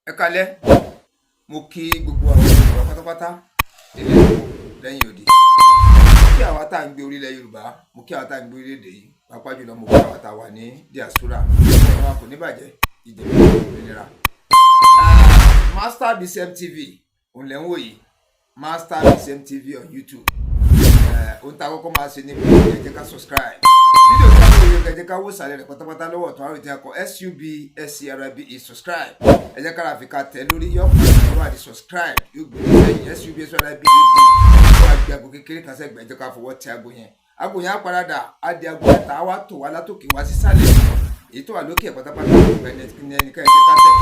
Ẹ káalẹ́, mo kí gbogbo àwọn Yorùbá pátápátá nílé lóko lẹ́yìn odi. Mo kí àwa tá à ń gbé orílẹ̀ Yorùbá, mo kí àwa tá à ń gbé orílẹ̀-èdè yìí, pàápàá jùlọ mo kí àwa tá a wà ní diaspora. Ọ̀rọ̀ wa kò ní bàjẹ́, ìjẹ̀bú òmìnira. Master BCM TV òun lẹ́ ń wò yìí, Master BCM TV on YouTube. Ohun tá a kọ́kọ́ máa ṣe ní pé ẹ jẹ́ ká subscribe. Fídíò tí a lè yọ ẹ jẹ́ ká wò sàlẹ̀ rẹ̀ pátápátá lọ́wọ́ tó àwọn ìtàn akọ SUBSCRIBE subscribe. Ẹ jẹ́ kára fi ká tẹ̀ lórí yọ̀pọ̀ ìwà àti subscribe yóò gbé lẹ́yìn SUBSCRIBE wọ́n àgbẹ̀ àgbo kékeré kan sẹ́gbẹ̀ẹ́ ẹ jẹ́ ká fọwọ́ tẹ àgbo yẹn. Àgbo yẹn á paradà á di àgbo mẹ́ta á wá tò wá látòkè wá sísàlẹ̀. Èyí tó wà lókè pátápátá ẹnìkan ẹ jẹ́ ká tẹ̀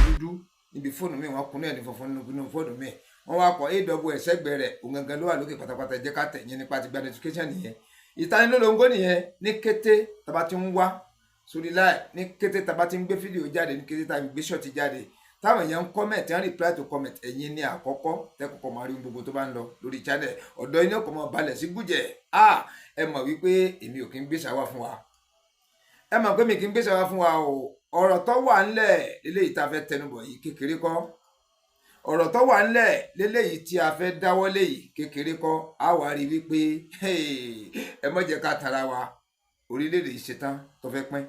dúdú níbi fóònù mi wọ́n kún náà ní funfun nínú fóònù mi wọ́n wá kọ AWS ẹgbẹ́ rẹ̀ òun gangan ló wà lókè pátápátá ẹ jẹ́ ká tẹ̀ yẹn nípa ti gba notification nìyẹn. Ìtanilólogó nìyẹn ní kété tàbá ti ń wá sórí láì ní kété tàbá ti ń gbé fídíò jáde ní kété tàbí gbé ṣọ́ọ̀tì jáde táwọn èèyàn ń comment ń reply to comment ẹ̀yin ní àkọ́kọ́ tẹ́kọ̀ọ́ máa rí gbogbo tó bá ń lọ lórí channel ọ̀dọ́ iná kò mọ̀ balẹ̀ sí gújẹ̀ ẹ mọ̀ wípé èmi ò kí ń gbé ṣàwá fún wa ẹ mọ̀ pé mi kì í gbé ṣàwá fún wa o ọ̀rọ̀ tó wà ńlẹ̀ eléyìí tá a fẹ́ tẹnubọ̀ yìí kékeré kọ́ ọ̀rọ̀ tó wà ńlẹ̀ léléyìí tí a fẹ́ dáwọ́lé yìí kékeré kọ́ á wá rí wípé ẹ má jẹ́ ká tara wa orílẹ̀-èdè yìí ṣetán tó fẹ́ pín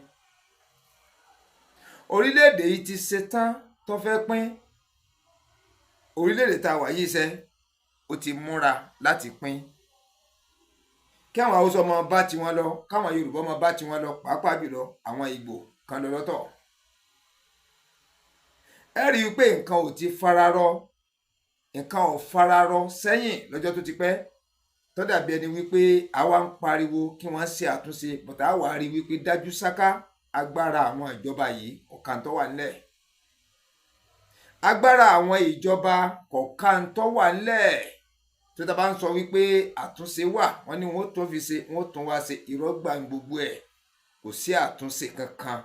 orílẹ̀-èdè yìí ti ṣetán tó fẹ́ pín orílẹ̀-èdè tá a wà yìí ṣe ó ti múra láti pín kí àwọn Haúsá ọmọ bá tiwọn lọ káwọn Yorùbá ọmọ bá tiwọn lọ pàápàá jùlọ àwọn Ìgbò kan lọ lọ́tọ̀ ẹ rí i pé nǹkan ò ti fararọ nǹkan ò fararọ sẹ́yìn lọ́jọ́ tó ti pẹ́ tó dàbí ẹni wípé àwa ń pariwo kí wọ́n ṣe àtúnṣe bọ̀tà àwa rí i wípé dájú sáká agbára àwọn ìjọba yìí ọ̀kan tó wà nílẹ̀ agbára àwọn ìjọba kọ̀ọ̀kan tó wà nílẹ̀ tó tá bá ń sọ wípé àtúnṣe wà wọ́n ní wọ́n tó fi ṣe wọ́n tún wá ṣe ìrọ́gbà gbogbo ẹ̀ kò sí àtúnṣe kankan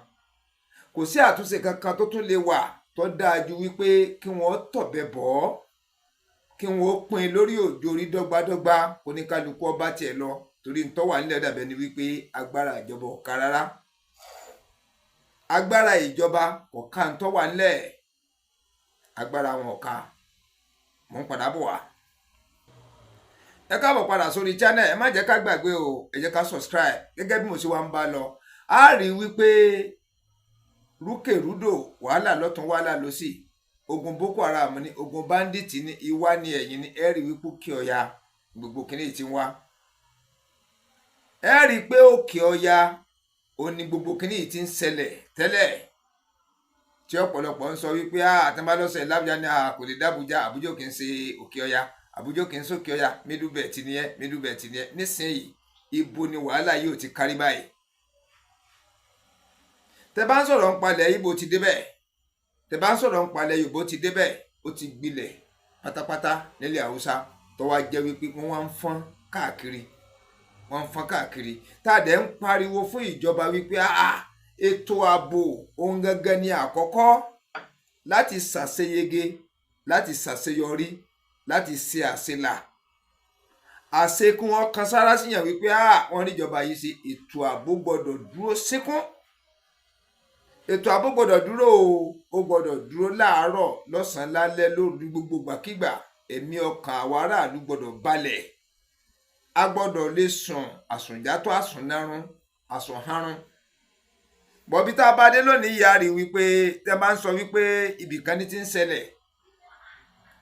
kò sí àtúnṣe kankan tó tún lè wà tó dáa ju wípé kí wọ́n tọ̀bẹ bọ̀ kí wọ́n pín lórí òjò orí dọ́gbadọ́gba oníkálukú ọba tiẹ̀ lọ torí ń tọ́wà nílẹ̀ dàbẹ̀ ni wípé agbára ìjọba ò ká rárá agbára ìjọba kò ká ń tọ́wà nílẹ̀ agbára wọn ò ká mò ń padà bọ̀ wá. Ẹ káàbọ̀ padà sórí channel ẹ má jẹ́ ká gbàgbé o ẹ jẹ́ ká subscribe gẹ́gẹ́ bí mo ṣe wá ń bá lọ a rí wípé rúkèrúdò wàhálà lọ́tún wàhálà lósì ogun Boko Haram ní ogun bandits ní ìwá ní ẹ̀yìn ní ẹ rí wípé Òkè Ọya gbogbo kìíní ti ń wá ẹ rí pé Òkè Ọya ó ní gbogbo kìíní ti ń ṣẹlẹ̀ tẹ́lẹ̀ tí ọ̀pọ̀lọpọ̀ ń sọ wípé àtàbálọ́sẹ̀ lábújá ní kò lè dábújá Àbújá kì í ṣe Òkè Ọya Àbújá kì í ṣe Òkè Ọya middle belt nìyẹn nísìnyí ibo ni wàhálà yóò ti kárí báyìí tẹ bá ń sọ̀rọ̀ ń palẹ̀ Ìgbò ti débẹ̀ tẹ bá ń sọ̀rọ̀ ń palẹ̀ Yorùbá ti débẹ̀ ó ti gbilẹ̀ pátápátá nílẹ̀ Haúsá tó wá jẹ́ wípé wọ́n wá ń fọ́n káàkiri tá a dẹ̀ ń pariwo fún ìjọba wípé ètò ààbò ohun gangan ni àkọ́kọ́ láti ṣàṣeyege láti ṣàṣeyọrí láti ṣe àṣelà àṣekún wọn kan sára síyàn wípé wọ́n níjọba yìí ṣe ètò ààbò gbọ́dọ̀ dúró síkún ètò ààbò gbọ́dọ̀ dúró ó gbọ́dọ̀ dúró láàárọ̀ lọ́sàn-án lálẹ́ lóru gbogbo gbàkígbà ẹ̀mí ọkàn àwa aráàlú gbọ́dọ̀ balẹ̀ a gbọ́dọ̀ lè sùn àsùnjátọ́ àsùnnárún àsùnhárún bọ̀bí tá a bá dé lónìí ìyá rí wípé tẹ́ bá ń sọ wípé ibìkan ní ti ń ṣẹlẹ̀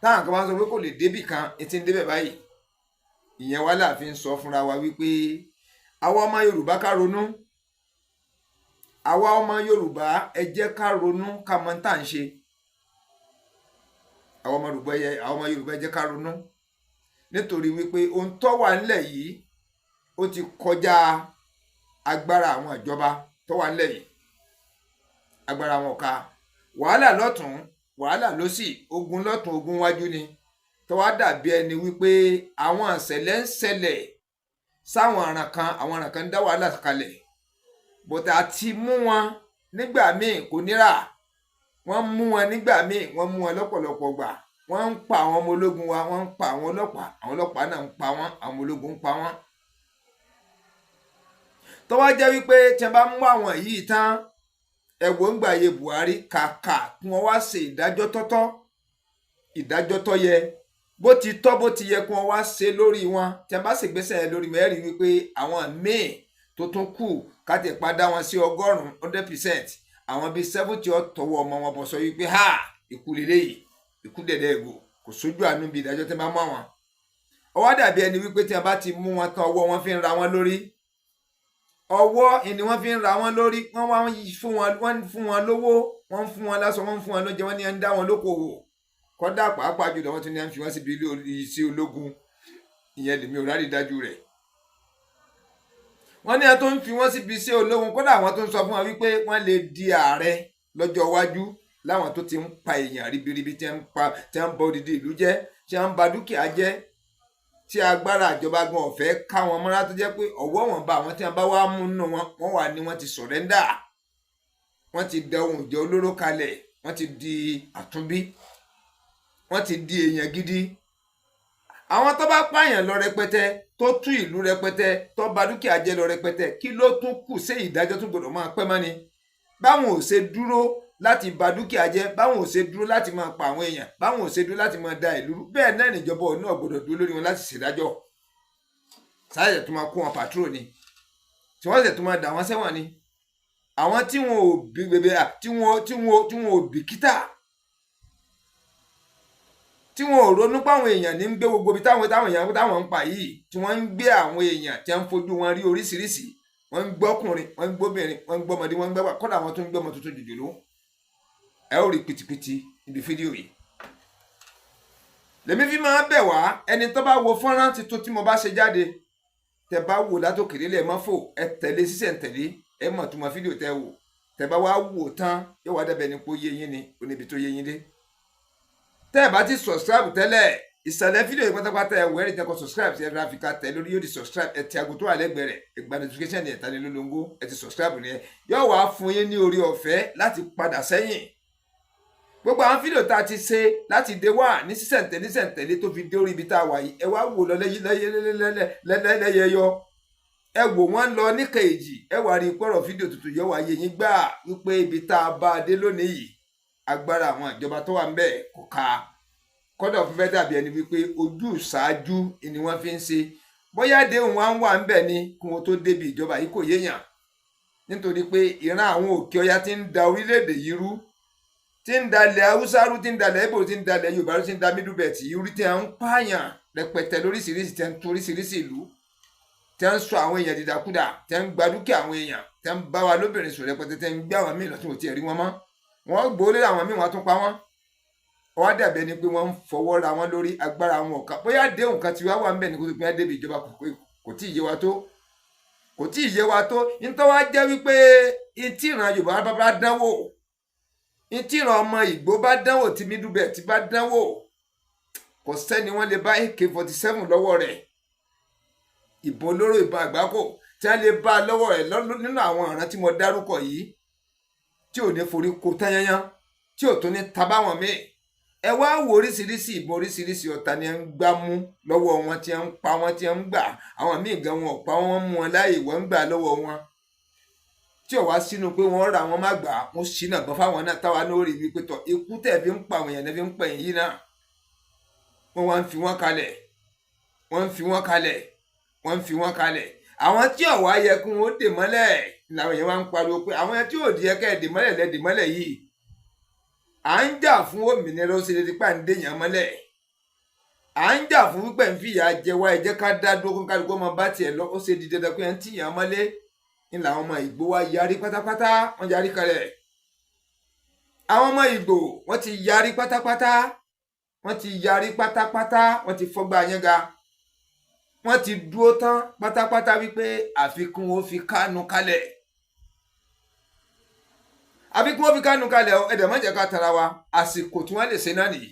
táwọn kan bá ń sọ pé kò lè débì kan ti ń débẹ̀ báyìí ìyẹn wá láàfin sọ fúnra wa wípé àwa ọmọ Yorùbá ká ronú àwa ọmọ Yorùbá ẹ jẹ́ ká ronú ká mọ tá à ń ṣe àwọn ọmọ Yorùbá ẹ jẹ́ ká ronú nítorí wípé ohun tó wà nílẹ̀ yìí ó ti kọjá agbára àwọn ìjọba tó wà nílẹ̀ yìí agbára wọn ká wàhálà lọ́tún wàhálà lósì ogun lọ́tún ogun wájú ni tó wá dàbí ẹni wípé àwọn ìṣẹ̀lẹ̀ ń ṣẹlẹ̀ sáwọn àwọn àràn kan ń dá wàhálà kalẹ̀ bọ̀tà ti mú wọn nígbà míì kò níra wọ́n mú wọn nígbà míì wọ́n mú wọn lọ́pọ̀lọpọ̀ gbà wọ́n ń pa àwọn ọmọ ológun wa wọ́n ń pa àwọn ọlọ́pàá náà ń pa wọ́n àwọn ológun ń pa wọ́n. tó wá jẹ́ wípé tí wọ́n bá mú àwọn yìí tán ẹ̀wọ̀n ń gbà yẹ Buhari kàkà kí wọ́n wá ṣe ìdájọ́ tọ́tọ́ ìdájọ́ tó yẹ bó ti tọ́ bó ti yẹ kí wọ́n wá ṣe lórí wọn tí a bá ṣègbésẹ̀ lórí mẹ́rin wípé àwọn míì tó tún kù káti padà wọn sí 100%, àwọn bíi 70 ọ̀tọ̀wọ́ ọmọ wọn bọ̀ sọ wípé ha ikú lélẹ́yìí ikú dẹ̀dẹ̀ ẹ̀gò kò sójú àánú bí ìdájọ́ tẹ́ bá mọ́ wọn. Ó wá dàbí ẹni wípé tí a bá ti mú wọn tán ọwọ́ wọn fi ń ra wọn lórí, ọwọ́ ni wọ́n fi ń ra wọn lórí, wọ́n wá fún wọn lówó, wọ́n fún wọn láṣọ, wọ́n fún wọn lóúnjẹ, wọ́n ní ń dá wọn lókòwò. Kódà pàápàá jùlọ wọ́n tún ní ń fi wọ́n síbi iṣẹ́ ológun, ìyẹn lèmi ò rárí dájú rẹ̀. Wọ́n ní ẹ tó ń fi wọ́n síbi iṣẹ́ ológun, kódà wọ́n tó ń sọ fún wọn wípé wọ́n lè di ààrẹ lọ́jọ́ iwájú láwọn tó ti ń pa èèyàn ríbiríbi, tí ń ba odidi ìlú jẹ́, tí ń ba dúkìá jẹ́, tí agbára ìjọba gan ọ̀fẹ́ ká wọn mọ́ra tó jẹ́ pé ọ̀wọ́ wọn bá àwọn tí wọ́n bá wá mú nínú wọn, wọ́n wà ní wọ́n ti sọ̀rẹ́ndà, wọ́n ti da ohun ìjọ olóró kalẹ̀, wọ́n ti di àtúnbí, wọ́n ti di èèyàn gidi. Àwọn tó bá pààyàn lọ rẹpẹtẹ, tó tú ìlú rẹpẹtẹ, tó ba dúkìá jẹ́ lọ rẹpẹtẹ, kí ló tún kù sí ìdájọ́ tó gbọdọ̀ máa pẹ́ mọ́ ni? Báwọn ò ṣe dúró láti ba dúkìá jẹ́, báwọn ò ṣe dúró láti máa pa àwọn èèyàn, báwọn ò ṣe dúró láti máa da ìlú rú, bẹ́ẹ̀ náà níjọba ọ̀nà gbọdọ̀ dúró lórí wọn láti ṣèdájọ́. Sáyẹ̀ tó máa kó wọn pàtrò ni, tí wọ́n sì tó máa dà wọ́n sẹ́wọ̀n ni. Àwọn tí wọn ò bí bèbè tí wọn ò bìkítà, tí wọn ò ronú páwọn èèyàn ní ń gbé gbogbo ibi táwọn èèyàn ń pa yìí, tí wọ́n ń gbé àwọn èèyàn tí wọ́n ń fojú wọn rí oríṣiríṣi, wọ́n ń gbọ́kùnrin, wọ́n ń gbóbìnrin, wọ́n ń gbọ́mọdé, wọ́n ń gbẹ́wà, kódà wọ́n tún ń gbọ́mọ tuntun jòjòló. Ẹ ó rí pìtìpìtì níbi fídíò yìí. Lèmi fi máa bẹ̀ wá ẹni tó bá wo fọ́nrán tuntun tí mo bá ṣe jáde, tẹ bá wò látòkèrè lẹ̀ mọ́ fò, ẹ tẹ̀lé sísẹ̀ntẹ̀lé, ẹ mọ̀ tó mọ fídíò tẹ wò, tẹ bá wá wò tán yóò wá dẹ̀bẹ̀ ní pé ó yé yín ni, ó níbi tó yé yín dé. Tẹ́ ẹ bá ti subscribe tẹ́lẹ̀, ìsàlẹ̀ fídíò yìí pátápátá ẹ wò ẹ́ rí tẹ́kọ̀ subscribe sí ẹ ra Africa tẹ̀ lórí yóò di subscribe, ẹ ti aago tó wà lẹ́gbẹ̀ẹ́ rẹ̀, ìgbà notification ẹ̀ tani lólóńgó, ẹ ti subscribe ni ẹ yóò wá fún yín ní orí ọ̀fẹ́ láti padà sẹ́yìn. Gbogbo àwọn fídíò tá a ti ṣe láti dé wà ní sísẹ̀ntẹ̀lé tó fi dé orí ibi tá a wà yìí, ẹ wá wò lọ lẹ́yẹyọ, ẹ wò wọ́n lọ ní kejì, ẹ wá rí pọ̀rọ̀ fídíò tuntun yóò wá yé yín gbà wípé ibi tá a bá a dé lónìí yìí, agbára àwọn ìjọba tó wà ń bẹ̀ kò ká. Kọ́dọ̀ fífẹ́ dàbí ẹni wípé ojú ìṣáájú ni wọ́n fi ń ṣe, bóyá déhùn wa ń wà ń bẹ̀ ni kí wọ́n tó débi ìjọba yìí kò yéèyàn, nítorí pé ìran àwọn òkè ọya ti ń da orílẹ̀-èdè yìí rú, ti ń dalẹ̀ Haúsá rú, ti ń dalẹ̀ Ìgbò, ti ń dalẹ̀ Yorùbá rú, ti ń da Middle Belt yìí rú, tí ń pààyàn rẹpẹtẹ lóríṣiríṣi, tí ń tún oríṣiríṣi ìlú, tí ń sọ àwọn èèyàn dìdàkudà, tí ń gba dúkìá àwọn èèyàn, tí ń bá wa lóbìnrin sùn rẹpẹtẹ, tí ń gbé àwọn míì lọ tí wọn ò tiẹ̀ rí wọn mọ́, wọ́n gbòó lé àwọn míì, wọ́n tún pa wọ́n. Ó wá dàbí ẹni pé wọ́n ń fọwọ́ ra wọn lórí, agbára wọn ọ̀ka, bóyá déhùn kan ti wá wà ń bẹ̀ ní kó tó pín débi ìjọba kò tí ì yé wa tó, kò tí ì yé wa tó. Nítorí wá jẹ́ wípé ìtì ìran Yorùbá bá dánwò, ìtì ìran ọmọ Ìgbò bá dánwò, tí Middle Belt bá dánwò, kò sẹ́ni wọ́n lè bá AK-47 lọ́wọ́ rẹ̀, ìbọn olóró, ìbọn àgbákò tí wọ́n lè bá lọ́wọ́ rẹ̀ nínú àwọn ọ̀ràn tí mo dárúkọ yìí, tí ò ní forí kó tán yányán, tí ò tún ní tabáwọn míì. Ẹ wá wo oríṣiríṣi ìbọn, oríṣiríṣi ọ̀tá ni ń gbá mú lọ́wọ́ wọn, tí ń pa wọn, tí ń gbà àwọn míì gan wọn ò pa wọn, mú wọn láàyè, wọ́n ń gbà lọ́wọ́ wọn, tí ò wá sínú pé wọ́n ra wọn má gbà, wọ́n ṣínà gbọ́n fáwọn náà, táwa náà rí wípé tọ̀ ikú tẹ̀ fi ń pa àwọn èèyàn, fi ń pẹ̀yìn yìí náà, wọ́n wá ń fi wọ́n kalẹ̀, wọ́n ń fi wọ́n kalẹ̀, wọ́n ń fi wọ́n kalẹ̀. Àwọn tí ò wá yẹ kí wọ́n dè mọ́lẹ̀ làwọn èèyàn wá ń pariwo pé àwọn tí ò di ẹkẹ́ dè mọ́lẹ̀ lẹ́ dè mọ́lẹ̀ yìí. À ń jà fún òmìnira, ó ṣe lè dípà ń dèèyàn mọ́lẹ̀. À ń jà fún wípé ń fìyà jẹ wá, ẹ jẹ́ ká dá dúró kó kálukú ọmọ bá tiẹ̀ lọ, ó ṣe di dandan pé ń tìyàn mọ́lé. Ní làwọn ọmọ Ìgbò wa yarí pátápátá, wọ́n yarí kalẹ̀. Àwọn ọmọ Ìgbò wọ́n ti yarí pátápátá, wọ́n ti yarí pátápátá, wọ́n ti fọ́gbà yẹnga, wọ́n ti dúró tán pátápátá wípé àfikún ó fi Kánú kalẹ̀, àfikún ó fi Kánú kalẹ̀. Ẹ̀dẹ̀ má jẹ́ ká tara wa, àsìkò tí wọ́n lè ṣe náà nìyí.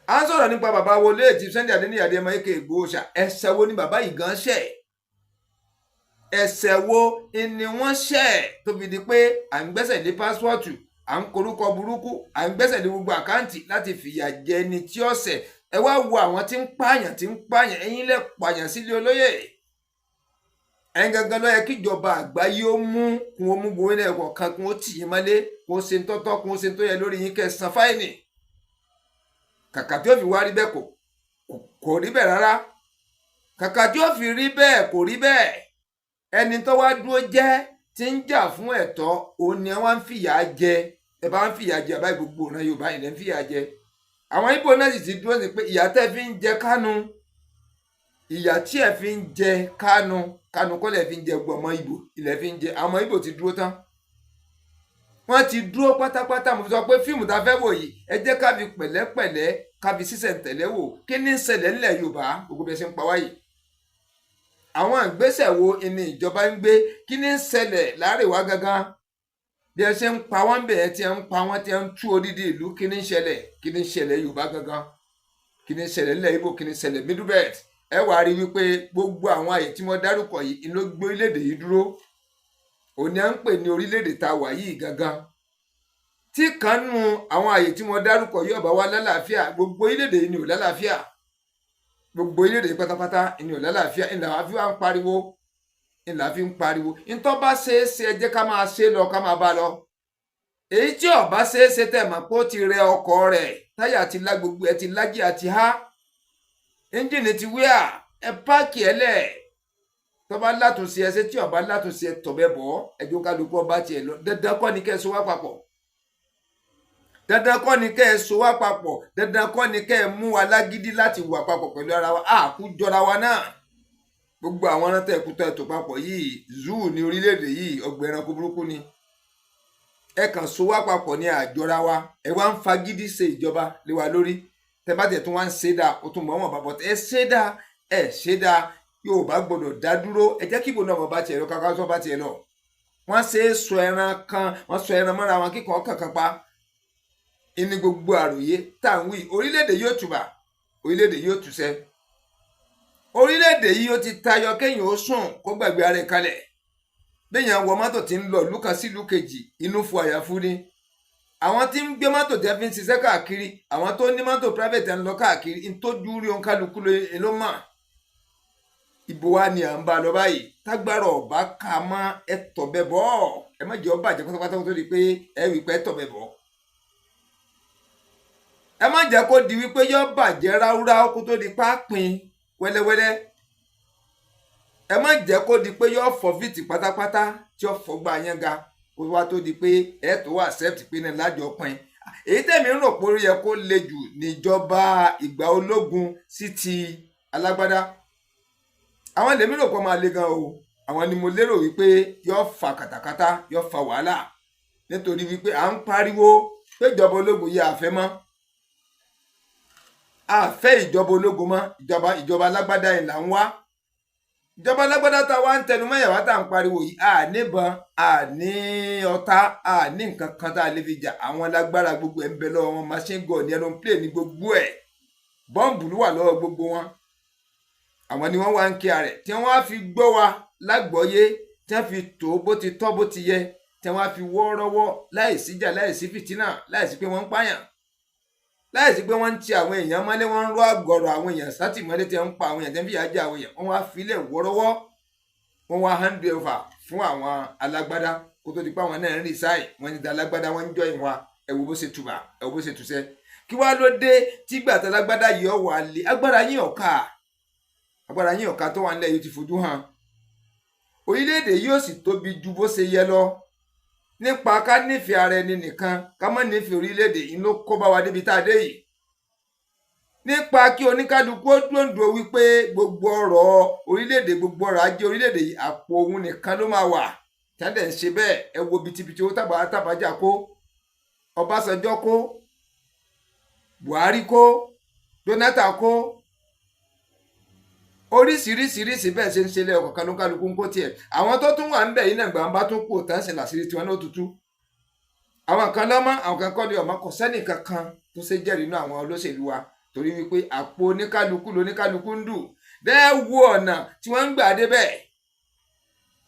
À ń sọ̀rọ̀ nípa bàbá wọlé tí Sunday Adéníyì Adéyẹmọ aka Ìgbòho Òòṣà. Ẹ̀ṣẹ̀ wo ni bàbá yìí gan ṣẹ̀? Ẹ̀ṣẹ̀ wo ni wọ́n ṣẹ̀ tó fi di pé à ń gbẹ́sẹ̀ lé pásítọ̀tù, à ń korúkọ burúkú, à ń gbẹ́sẹ̀ lé gbogbo àkáǹtì láti fìyà jẹ ẹni tí ó ṣẹ̀? Ẹ wá wo àwọn tí ń pààyàn, ẹ̀yin lẹ pààyàn sílé olóyè, ẹ̀yin gangan ló yẹ kí ìjọba àgbáyé ó mú kún ó mú gbowó ilẹ̀ kọ̀ọ̀kan kún ó tì yín mọ́lé kún ó ṣe ń tọ́tọ́ kún ó ṣe ń tó yẹ lórí yín kẹ́ san fáìnì kàkà tí ó fi wá rí bẹ́ẹ̀ kò rí bẹ́ẹ̀ rárá kàkà tí ó fi rí bẹ́ẹ̀ kò rí bẹ́ẹ̀ ẹni tó wá dúró jẹ́ tí ń jà fún ẹ̀tọ́ òun ni wọ́n ń fìyà jẹ ẹ bá ń fìyà jẹ àbá gbogbo ọ̀nà Yorùbá yìí lẹ́ ń fìyà jẹ àwọn Ìgbò náà sì ti dúró sí pé ìyà tẹ́ fi ń jẹ Kánú ìyà tí ẹ fi ń jẹ Kánú kọ́ lẹ̀ fi ń jẹ gbogbo ọmọ Ìgbò ilẹ̀ fi ń jẹ àwọn Ìgbò ti dúró tán wọ́n ti dúró pátápátá mo fi sọ pé fíìmù tá a fẹ́ wò yìí ẹ jẹ́ ká fi pẹ̀lẹ́pẹ̀lẹ́ ká fi sísẹ̀ntẹ̀lé wò kí ní ń ṣẹlẹ̀ ńlẹ̀ Yorùbá gbogbo bí ẹ ṣe ń pa wáyé àwọn ìgbésẹ̀ wo ni ìjọba ń gbé kí ní ń ṣẹlẹ̀ láàrẹ̀wá gangan bí ẹ ṣe ń pa wọ́n bẹ̀ẹ́ tí ẹ ń pa wọ́n tí ẹ ń tú odidi ìlú kí ní ń ṣẹlẹ̀ Yorùbá gangan kí ní ń ṣẹlẹ̀ ńlẹ̀ Ìgbò kí ní ń ṣẹlẹ̀ Middle Belt ẹ wá rí wípé gbogbo àwọn àyè tí mo dárúkọ yìí ló gbé orílẹ̀-èdè yìí dúró òní à ń pè ní orílẹ̀-èdè tá a wà yìí gangan tí kan nù àwọn àyè tí mo dárúkọ yìí ọba wa lálàáfíà gbogbo orílẹ̀-èdè yìí ni ò lálàáfíà gbogbo orílẹ̀-èdè yìí pátápátá ni ò lálàáfíà ìlà wa fi wá ń pariwo ntọ́ bá ṣeé ṣe ẹ jẹ́ ká máa ṣe lọ ká máa bá lọ èyí tí ó bá ṣeé ṣe tẹ̀ mọ́ pé ó ti rẹ ọkọ̀ rẹ̀ táyà ti lá gbogbo ẹ ti lájì àti há ẹ́ńjìnì ti wíà ẹ páàkì ẹ lẹ̀ tó bá látúnṣe ẹsẹ tí ó bá látúnṣe ẹ tọ̀bẹ bọ̀ ẹjọ́ kálukú ọba tiẹ̀ lọ dandan kọ́ ni kẹ́ ẹ so wá papọ̀ dandan kọ́ ni kẹ́ ẹ so wá papọ̀ dandan kọ́ ni kẹ́ ẹ mú wa lágídí láti wà papọ̀ pẹ̀lú ara wa àkújọra wa náà gbogbo àwọn rántẹ ẹkútọ ètò papọ̀ yìí zoo ní orílẹ̀-èdè yìí ọgbà ẹranko burúkú ni ẹ kàn so wá papọ̀ ní àjọra wa ẹ wá ń fagídí ṣe ìjọba lé wa lórí tẹ bá tẹ̀ tún wá ń ṣe dáa ó tún mọ̀ wọ́n bàbọ̀ ẹ ṣe dáa Yorùbá gbọdọ̀ dá dúró ẹ jẹ́ kí ìbò náà wọ́n bá tiẹ̀ lọ káká tó bá tiẹ̀ lọ wọ́n ṣe é sọ ẹran kan wọ́n sọ ẹran mọ́ra wọn kíkan kankan pa ìní gbogbo àròyé tá à ń wí orílẹ̀-èdè yóò tùbà orílẹ̀-èdè yóò tùṣẹ́ orílẹ̀-èdè yìí ó ti tayọ kéèyàn ó sùn kó gbàgbé ara ẹ̀ kalẹ̀ béèyàn wọ mọ́tò tí ń lọ ìlú kan sí ìlú kejì inú fu àyàfu ni àwọn tí ń gbé mọ́tò tẹ́ fi ń ṣiṣẹ́ káàkiri àwọn tó ní mọ́tò private ń lọ káàkiri ń tójú rí ohun kálukú ló mọ̀ ibo wa ni à ń bá lọ báyìí tágbára ọba ká mọ́ ẹ tọ̀bẹ̀ bọ̀ ẹ má jẹ́ ó bàjẹ́ pátápátá tó di pé ẹ wí pé ẹ tọ̀bẹ̀ bọ̀ ẹ má jẹ́ kó di wípé yọ bàjẹ́ ráúráú kó tó di pápín wẹ́lẹ́wẹ́lẹ́ ẹ má jẹ́ kó di pé yọ fọ́ fìtì pátápátá tí ó fọ́gbà yẹn ga kó wá tó di pé ẹ tó wà accept pé náà lájọ pin èyí tẹ̀mí ń rò pé ó yẹ kó le jù níjọba ìgbà ológun sí ti alágbádá àwọn lèmi rò pé máa le gan o àwọn ni mo lérò wípé yọ fa kàtàkàtà yọ fa wàhálà nítorí wípé à ń pariwo pé ìjọba ológun yìí àfẹ́ mọ́ àfẹ́ ìjọba ológun mọ́ ìjọba alágbádá yìí là ń wá ìjọba alágbádá tá a wá ń tẹnu mẹ́yàwá tá à ń pariwo yìí àníbọn àní ọ̀tá àní nǹkan kan tá a lè fi jà àwọn alágbára gbogbo ẹ̀ ń bẹ lọ́wọ́ wọn machine gun ní aeroplane ní gbogbo ẹ̀ bọ́ǹbù ló wà lọ́wọ́ gbogbo wọn àwọn ni wọ́n wá ń kí ààrẹ tí wọ́n á fi gbọ́ wa lágbọ́yé tí wọ́n fi tó bó ti tọ́ bó ti yẹ tí wọ́n á fi wọ́ọ́rọ́wọ́ láìsí jà láìsí fìtínà láìsí pé wọ́n ń pààyàn láìsí pé wọ́n ń ti àwọn èèyàn mọ́lé wọ́n ń rọ́ àgọ̀rọ̀ àwọn èèyàn sátìmọ́lé tí wọ́n ń pa àwọn èèyàn tí wọ́n fi yájà àwọn èèyàn wọ́n wá filẹ̀ wọ́ọ́rọ́wọ́ wọ́n wá hand over fún àwọn alágbádá kó tó di pé àwọn náà ń rí sáì wọ́n ti da alágbádá wọ́n ń jọ ìwà ẹ̀wò bó ṣe tùbà ẹ̀wò bó ṣe tùṣẹ́ kí wá ló dé tígbà tí alágbádá yìí ọ̀ wà lé agbára yín ọ̀ka tó wà nílẹ̀ yìí ti fojú hàn orílẹ̀-èdè yóò sì tóbi ju bó ṣe yẹ lọ nípa ká nífẹ̀ẹ́ ara ẹni nìkan ká má nífẹ̀ẹ́ orílẹ̀-èdè yìí ló kó bá wa débi tá a dé yìí nípa kí oníkálukú ó dúndùn wípé gbogbo ọrọ̀ orílẹ̀-èdè gbogbo ọrọ̀ ajé orílẹ̀-èdè yìí àpò òun nìkan ló máa wà tí wọ́n dẹ̀ ń ṣe bẹ́ẹ̀ ẹ wo bitibiti owó tàbájà kó Ọbásanjọ́ kó Buhari kó Jonathan kó oríṣiríṣiríṣi bẹ́ẹ̀ ṣe ń ṣe lẹ́yọ̀ kọ̀ọ̀kan ló kálukú ń kó tiẹ̀ àwọn tó tún wà ń bẹ̀ yìí náà gbàǹbá tún kú òtá ń ṣe làṣírí tiwọn náà tutù àwọn kan lọ́mọ àwọn kan kọ́ ni ọmọ kò sẹ́nì kankan tó ṣe jẹ́rìí inú àwọn olóṣèlú wa torí wípé àpò oníkálukú lóníkálukú ń dù bẹ́ẹ̀ wo ọ̀nà tí wọ́n ń gbà débẹ̀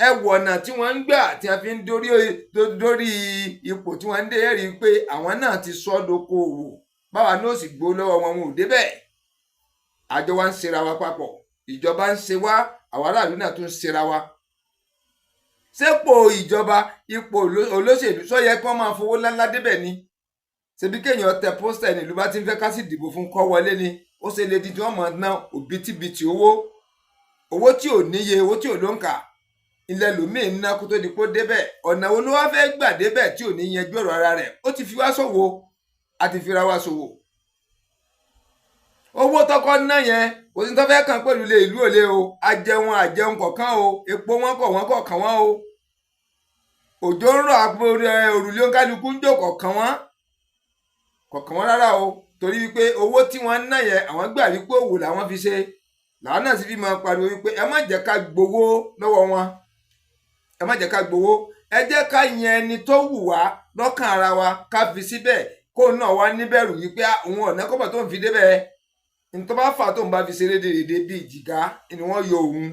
ẹ wo ọ̀nà tí wọ́n ń gbà tí a fi ń dórí ipò tí wọ́n ń dé rí i pé àwọn náà ti sọ́ dókòwò báwa náà sì gbó lọ́wọ́ wọn ò débẹ̀ àjọ wa ń ṣera wa papọ̀ ìjọba ń ṣe wá àwọn aráàlú náà tún ń ṣera wa sépò ìjọba ipò olóṣèlú sọ yẹ kí wọ́n máa fowó ńláńlá débẹ̀ ni ṣebí kéèyàn tẹ pósítà ẹni ìlú bá ti ń fẹ́ ká sì dìbò fún kó wọlé ni ó ṣe lè di tí wọ́n mọ̀ ná òbítíbitì owó tí ò níye owó tí ò lóǹkà ilẹ̀ lòmíì ń ná kó tó di pé ó débẹ̀ ọ̀nà wo ló wá fẹ́ gbà débẹ̀ tí ò ní yanjú ọ̀rọ̀ ara rẹ̀ ó ti fi wá ṣòwò àti fira wá ṣòwò owó tọkọ ná yẹn kò sí tó fẹ́ kàn pẹ̀lú ilé ìlú òde o àjẹun kọ̀ọ̀kan o epo wọn kọ̀ọ̀kan wọn o òjò ń rọ̀ àpò òrùlé oníkálukú ń jò kọ̀ọ̀kan wọn rárá o torí wípé owó tí wọ́n ń ná yẹn àwọn gbà wípé òwò làwọn fi ṣe làwọn náà sì fi máa pariwo wípé ẹ má jẹ́ ká gbowó lọ́wọ́ wọn ẹ má jẹ́ ká gbowó ẹ jẹ́ ká yan ẹni tó wù wá lọ́kàn ara wa ká fi síbẹ̀ kó náà wá níbẹ̀rù wípé òun ọ̀nà kọ́bọ̀ tó ń fi débẹ̀ nítorí bá fà tó ń bá fi ṣe rédèrèdè bí ìjìgá ni wọ́n yọ òun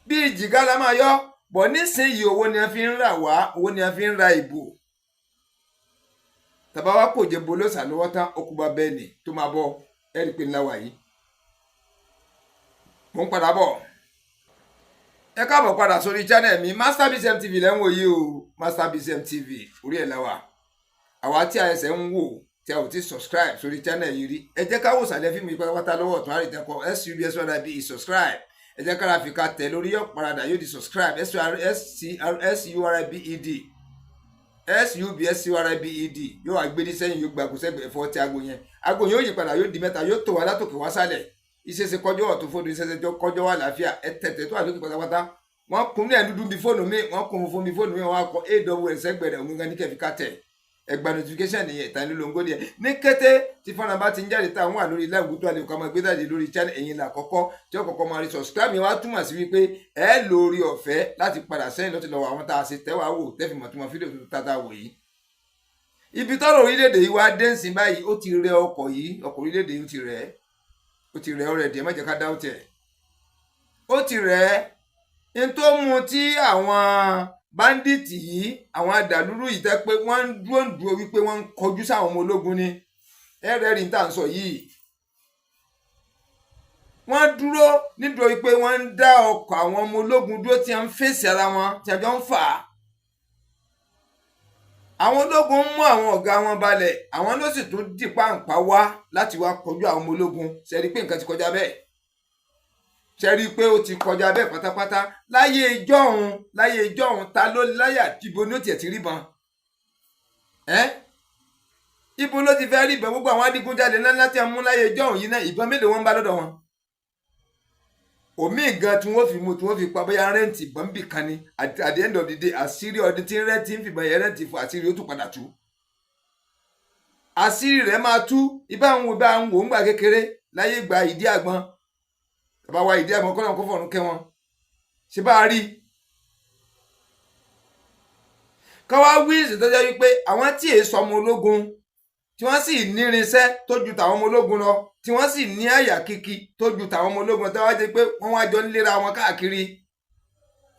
bí ìjìgá la máa yọ bọ̀ nísìnyí owó ni a fi ń rà wá owó ni a fi ń ra ìbò tàbá wá kò jẹ́ bolóṣà lọ́wọ́ tán okùnbà bẹ́ẹ̀nì tó máa bọ̀ ẹ̀rí pé ńlá wà yìí mò ń padà bọ̀ ẹ káàbọ̀ padà sórí channel mi Masterbees MTV lẹ́wọ̀n yìí o Masterbees MTV orí ẹ̀ láwà àwa tí a ẹsẹ̀ ń wò tí a ò ti subscribe sórí channel yìí rí ẹ jẹ́ ká wò sàlẹ̀ fíìmù yìí pátápátá lọ́wọ́ ọ̀tún àrètẹ́kọ̀ SUBSYB subscribe ẹ jẹ́ kára fi ká tẹ̀ lórí yọ̀ paradà yóò di subscribe SUBSYBED yóò wá gbé ní sẹ́yìn yóò gbàgbó sẹ́gbẹ̀ẹ́ fọ́ tí aago yẹn yóò yí padà yóò di mẹ́ta yóò tó wá látòkè wá sálẹ̀ ìṣẹ̀ṣẹ̀ kọjọ́ ọ̀tún fóònù ìṣẹ̀ṣẹ̀ kọjọ́ wà láàfíà ẹ tẹ̀tẹ̀ tó wà lókè pátápátá wọ́n kún ní ẹ̀dúdú bí fóònù mi wọ́n kún fún mi fóònù mi wọ́n á kọ AWS sẹ́gbẹ̀rẹ̀ òun ní kẹfì ká tẹ̀ ẹgbà notification nìyẹn ìtanilólóńgó nìyẹn ní kété tí fọ́nrán bá ti ń jáde táwọn wà lórí láìwú tó àlè kọ́ máa gbé jáde lórí channel ẹ̀yìn là kọ́kọ́ tí ó kọ́kọ́ máa rí subscribe wá túmọ̀ sí wípé ẹ lórí ọ̀fẹ́ láti padà sẹ́yìn lọ́tí lọ́wọ́ àwọn tá a ṣe tẹ́wàá wò tẹ́fìmọ̀ tó máa fídíò tó tata wò yìí ibi tọ́rọ̀ orílẹ̀-èdè yìí wá dé nsìn báyìí ó ti rẹ ọkọ̀ orílẹ̀-èdè yìí ó ti rẹ̀ ọ̀rẹ́ díẹ̀ má jẹ́ ká dá òtẹ̀ ó ti rẹ̀ n tó mú tí àwọn báńdíìtì yìí àwọn adàlúrú yìí tẹ́ pé wọ́n ń dúró wípé wọ́n ń kọjú sáwọn ọmọ ológun ni ẹ̀rẹ́rìn tá à ń sọ yìí wọ́n dúró nídúró wípé wọ́n ń dá ọkọ̀ àwọn ọmọ ológun dúró tí wọ́n ń fèsì ara wọn tí wọ́n jọ ń fà á àwọn ológun ń mú àwọn ọ̀gá wọn balẹ̀ àwọn ló sì tún dì páǹpá wá láti wá kọjú àwọn ọmọ ológun ṣe rí i pé nǹkan ti kọjá bẹ́ẹ̀ ṣe rí i pé ó ti kọjá bẹ́ẹ̀ pátápátá láyé ìjọ́hun ta ló láyà ibo ní ó tiẹ̀ ti rí ìbọn ibo ló ti fẹ́ rí ìbọn gbogbo àwọn adigunjalè ńláńlá tí a mú láyé ìjọ́hun yìí náà ìbọn mélòó wọn bá lọ́dọ̀ wọn òmíì gan tí wọ́n fi mú tí wọ́n fi pa bóyá rẹ́ǹtì ìbọn bì kan ni at the end of the day àṣírí ọdún tí rẹ́ǹtì ń fìbọn yẹn rẹ́ǹtì fún àṣírí ó tún padà tú àṣírí rẹ̀ máa tú ibà ń wò ń gbà kékeré láyé ìgbà ìdí àgbọn bàbá wa ìdí àgbọn kọ́nà kó fọ̀run kẹ́ wọn ṣe bá a rí káwá wí ìṣètọ́jọ́ wípé àwọn tí èé sọmọ ológun tí wọ́n sì nírinṣẹ́ tó ju tàwọn ọmọ ológun lọ tí wọ́n sì ní àyà kíkí tó ju tàwọn ọmọ ológun tó wá jẹ́ pé wọ́n wá jọ ń léra wọn káàkiri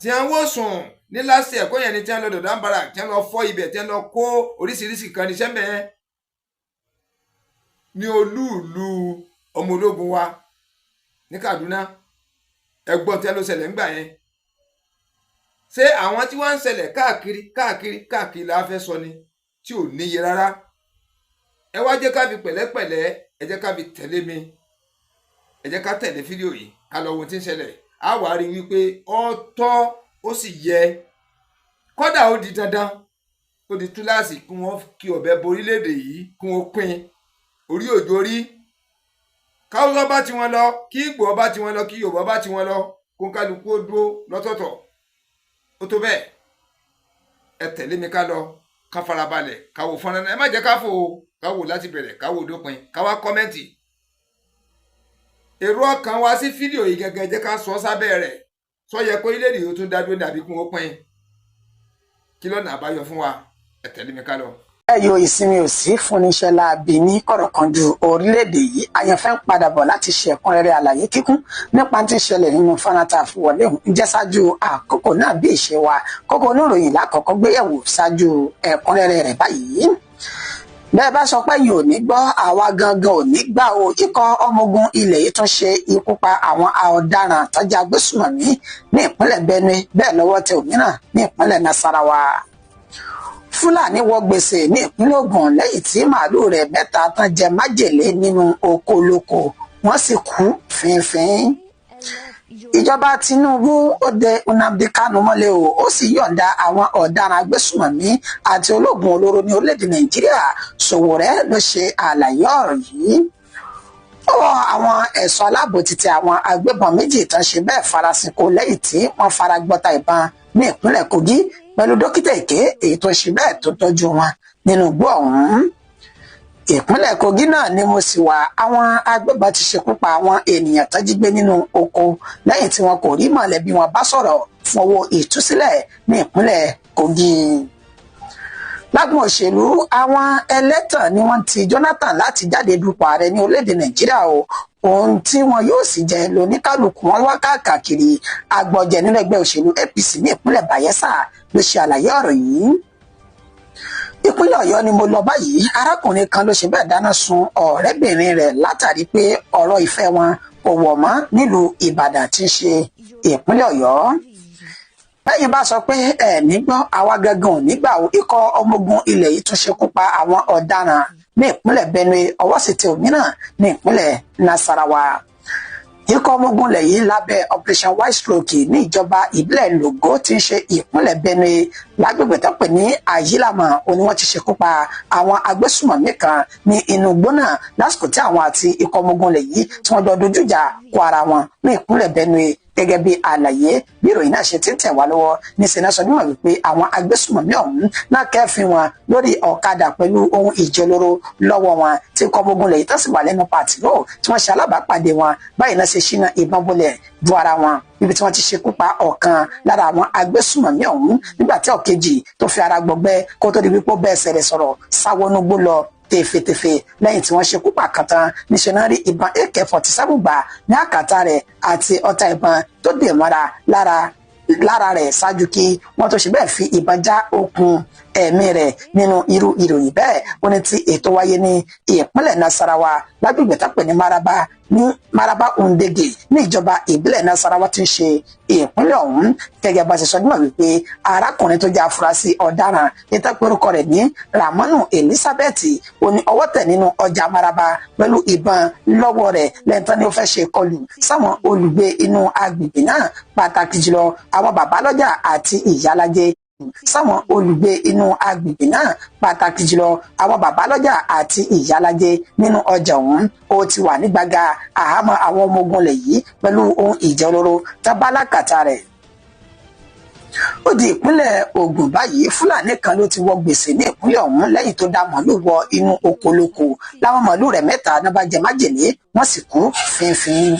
tí wọ́n wò sùn ní lásìkò ẹ̀kọ́ yẹn ni tí wọ́n lọ dọ̀dọ̀ àǹbàrà tí wọ́n lọ fọ́ ibẹ̀ tí wọ́n lọ kó oríṣiríṣi kan ní sẹ́mbẹ̀ yẹn ní olúùlú ọmọ ológun wa ní Kaduna ẹ̀gbọ́n tí wọ́n lọ ṣẹlẹ̀ ńgbà yẹn ṣé àwọn tí wọ́n ń ṣẹlẹ̀ káàkiri la fẹ́ sọ ni tí ò níye rárá ẹ wá jẹ́ ká fi pẹ̀lẹ́pẹ̀lẹ́ ẹ jẹ́ ká fi tẹ̀lé mi ẹ jẹ́ ká tẹ̀lé fídíò yìí ká lọ ohun tí ń ṣẹlẹ̀ á wá rí wípé ó tọ́ ó sì yẹ kódà ó di dandan ó di túláàsì kí wọ́n kí ọ̀bẹ bo orílẹ̀-èdè yìí kí wọ́n pín orí òjò rí káwùsọ bá tiwọn lọ kí Ìgbò bá tiwọn lọ kí Yorùbá bá tiwọn lọ kó kálukú ó dúró lọ́tọ̀ọ̀tọ̀ ó tó bẹ́ẹ̀ ẹ tẹ̀lé mi ká lọ ká farabalẹ̀ ká wò fọ́nrán ẹ má jẹ́ ká fò ó ká wò láti bẹ̀rẹ̀ ká wò dópin ká wá kọ́mẹ́ǹtì èrò ọkàn wa sí fídíò yìí gẹ́gẹ́ jẹ́ ká sọ sábẹ́ rẹ̀ sọ yẹ kó ilé ìdìbò tún dádúró dàbí kún ó pín kí lọ́nà àbáyọ fún wa ẹ tẹ̀lé mi ká lọ. ẹyọ ìsinmi ò sí fún níṣẹ́ láabi ní kọ̀rọ̀kanjú orílẹ̀-èdè yìí àyànfẹ́ ń padà bọ̀ láti ṣe ẹ̀kúnrẹ́rẹ́ àlàyé kíkún nípa tí ń ṣẹlẹ̀ nínú fọ́nrán tá a fi wọlé òun ǹjẹ́ ṣáájú àkókò náà bí ìṣe wa kókó oníròyìn lákọ̀ọ́kọ́ gbéyẹ̀wò ṣáájú ẹ̀kúnrẹ́rẹ́ rẹ̀ báyìí. bẹ́ẹ̀ bá sọ pé yìí ò ní gbọ́ àwa gangan ò ní gbà o. Ikọ̀ ọmọ ogun ilẹ̀ yìí tún ṣe ikú pa àwọn ọ̀daràn tọ́jà agbésùmọ̀mí ní ìpínlẹ̀ Benue, bẹ́ẹ̀ lọ́wọ́ tẹ òmíràn ní ìpínlẹ̀ Nasarawa. Fúlàní wọ gbèsè ní ìpínlẹ̀ Ògùn lẹ́yìn tí màálù rẹ̀ 3 tán jẹ májèlé nínú oko olóko, wọ́n sì kú fínfín. Ìjọba Tinubu ó dè Nnamdi Kanu mọ́lẹ̀ o, ó sì yọ̀ǹda àwọn ọ̀daràn agbésùmọ̀mí àti ológun olóró ní orílẹ̀-èdè Nàìjíríà. Sowore ló ṣe àlàyé ọ̀rọ̀ yìí. Ọwọ́ àwọn ẹ̀ṣọ́ aláàbò ti tẹ àwọn agbébọn méjì tán ṣe bẹ́ẹ̀ farasinko lẹ́yìn tí wọ́n fara gbọ́ta ìbọn ní ìpínlẹ̀ Kogi pẹ̀lú dókítà èké èyí tó ṣe bẹ́ẹ̀ tó tọ́jú wọn nínú igbó ọ̀hún. Ìpínlẹ̀ Kogi náà ni mo sì wà. Àwọn agbébọn ti ṣekú pa àwọn ènìyàn tó jí gbé nínú oko lẹ́yìn tí wọn kò rí mọ̀lẹ́bí wọn bá sọ̀rọ̀ fún owó ìtúsílẹ̀ ní ìpínlẹ̀ Kogi. Lágbọn òṣèlú, àwọn ẹlẹ́tàn ni wọ́n ti Jonathan láti jáde dupò ààrẹ ní orílẹ̀-èdè Nàìjíríà o. Ohun tí wọn yóò sì jẹ lóníkálùkù wọn wá káàkiri agbọ̀jẹ̀ nínú ẹgbẹ́ òṣèlú APC ní ìpínlẹ̀ Bayelsa ló ṣe àlàyé ọ̀rọ̀ yìí. Ìpínlẹ̀ Ọ̀yọ́ ni mo lọ báyìí. Arákùnrin kan ló ṣe bẹ́ẹ̀ dáná sun ọ̀rẹ́bìnrin rẹ̀ látàrí pé ọ̀rọ̀ ìfẹ́ wọn kò wọ̀ mọ́ nílùú Ìbàdàn tí ń ṣe ìpínlẹ̀ Ọ̀yọ́. Lẹ́yìn bá sọ pé ní gbọ́ àwa gangan ò nígbà o. Ikọ̀ ọmọ ogun ilẹ̀ yìí tún ṣekú pa àwọn ọ̀daràn ní ìpínlẹ̀ Benue, ọwọ́ sì tẹ òmíràn ní ìpínlẹ̀ Nasarawa. Ikọ̀ ọmọ ogun ilẹ̀ yìí lábẹ́ Operation White Stroke ní ìjọba ìbílẹ̀ Logo tí ń ṣe ìpínlẹ̀ Benue lágbègbè tó pè ní Ayilama, òní wọ́n ti ṣekú pa àwọn agbésùmọ̀mí kan ní inú igbó náà lásìkò tí àwọn àti ikọ̀ ọmọ ogun ilẹ̀ yìí tí wọ́n jọ dojú ìjà kọ ara wọn ní ìpínlẹ̀ Benue. Gẹ́gẹ́ bí àlàyé bí ìròyìn náà ṣe ti ń tẹ̀ wá lọ́wọ́ ní sẹ́nà sọ níwọ̀n wípé àwọn agbésùmọ̀mí ọ̀hún náà kẹ́fìn wọn lórí ọ̀kadà pẹ̀lú ohun ìjẹlóró lọ́wọ́ wọn tí kọ́ ọmọogun lè tó sì wà lẹ́nu pàtìló tí wọ́n ṣe alábàápàdé wọn báyìí náà ṣe ṣínà ìbọn bolẹ̀ du ara wọn níbi tí wọ́n ti ṣekú pa ọ̀kan lára àwọn agbésùmọ̀mí ọ̀hún nígbà tí ọ̀kejì tó fi ara gbọgbẹ́ kó tó di wípé ó bẹ́ẹ̀ sẹ̀rẹ̀ sọ̀rọ̀ sáwọnúgbó lọ tefetefe lẹ́yìn tí wọ́n ṣekú pa kan tán níṣẹ́ náà rí ìbọn AK-47 gbà ní àkàtà rẹ̀ àti ọta ìbọn tó dè mọ́ra lára rẹ̀ ṣáájú kí wọ́n tó ṣe bẹ́ẹ̀ fi ìbọn já okùn ẹ̀mí rẹ̀ nínú irú ìròyìn bẹ́ẹ̀. Ó ní tí ètò wáyé ní ìpínlẹ̀ Nasarawa lágbègbè tó pè ní Maraba Undege ní ìjọba ìbílẹ̀ Nasarawa tí ń ṣe ìpínlẹ̀ ọ̀hún. Gẹ́gẹ́ bá ṣe sọ níwọ̀n wípé arákùnrin tó jẹ́ afurasí ọ̀daràn níta pérúkọ rẹ̀ ní Ramonu Elizabeth ó ní ọwọ́ tẹ̀ nínú ọjà Maraba pẹ̀lú ìbọn lọ́wọ́ rẹ̀ lẹ́yìn tán ni ó fẹ́ ṣe ìkọlù sáwọn olùgbé inú agbègbè náà, pàtàkì jùlọ àwọn bàbálọ́jà àti ìyálájé sáwọn olùgbé inú agbègbè náà, pàtàkì jùlọ àwọn bàbálọ́jà àti ìyálájé nínú ọjà ọ̀hún. Ó ti wà ní gbàgà àhámọ́ àwọn ọmọ ogun ilẹ̀ yìí pẹ̀lú ohun ìjà olóró tábàlákàtà rẹ̀. Ó di ìpínlẹ̀ Ògùn báyìí. Fúlàní kan ló ti wọ gbèsè ní ìpínlẹ̀ ọ̀hún lẹ́yìn tó dá màálù wọ inú oko olóko. Láwọn màálù rẹ̀ 3 náà bá jẹ májèlé, wọ́n sì kú fínfín.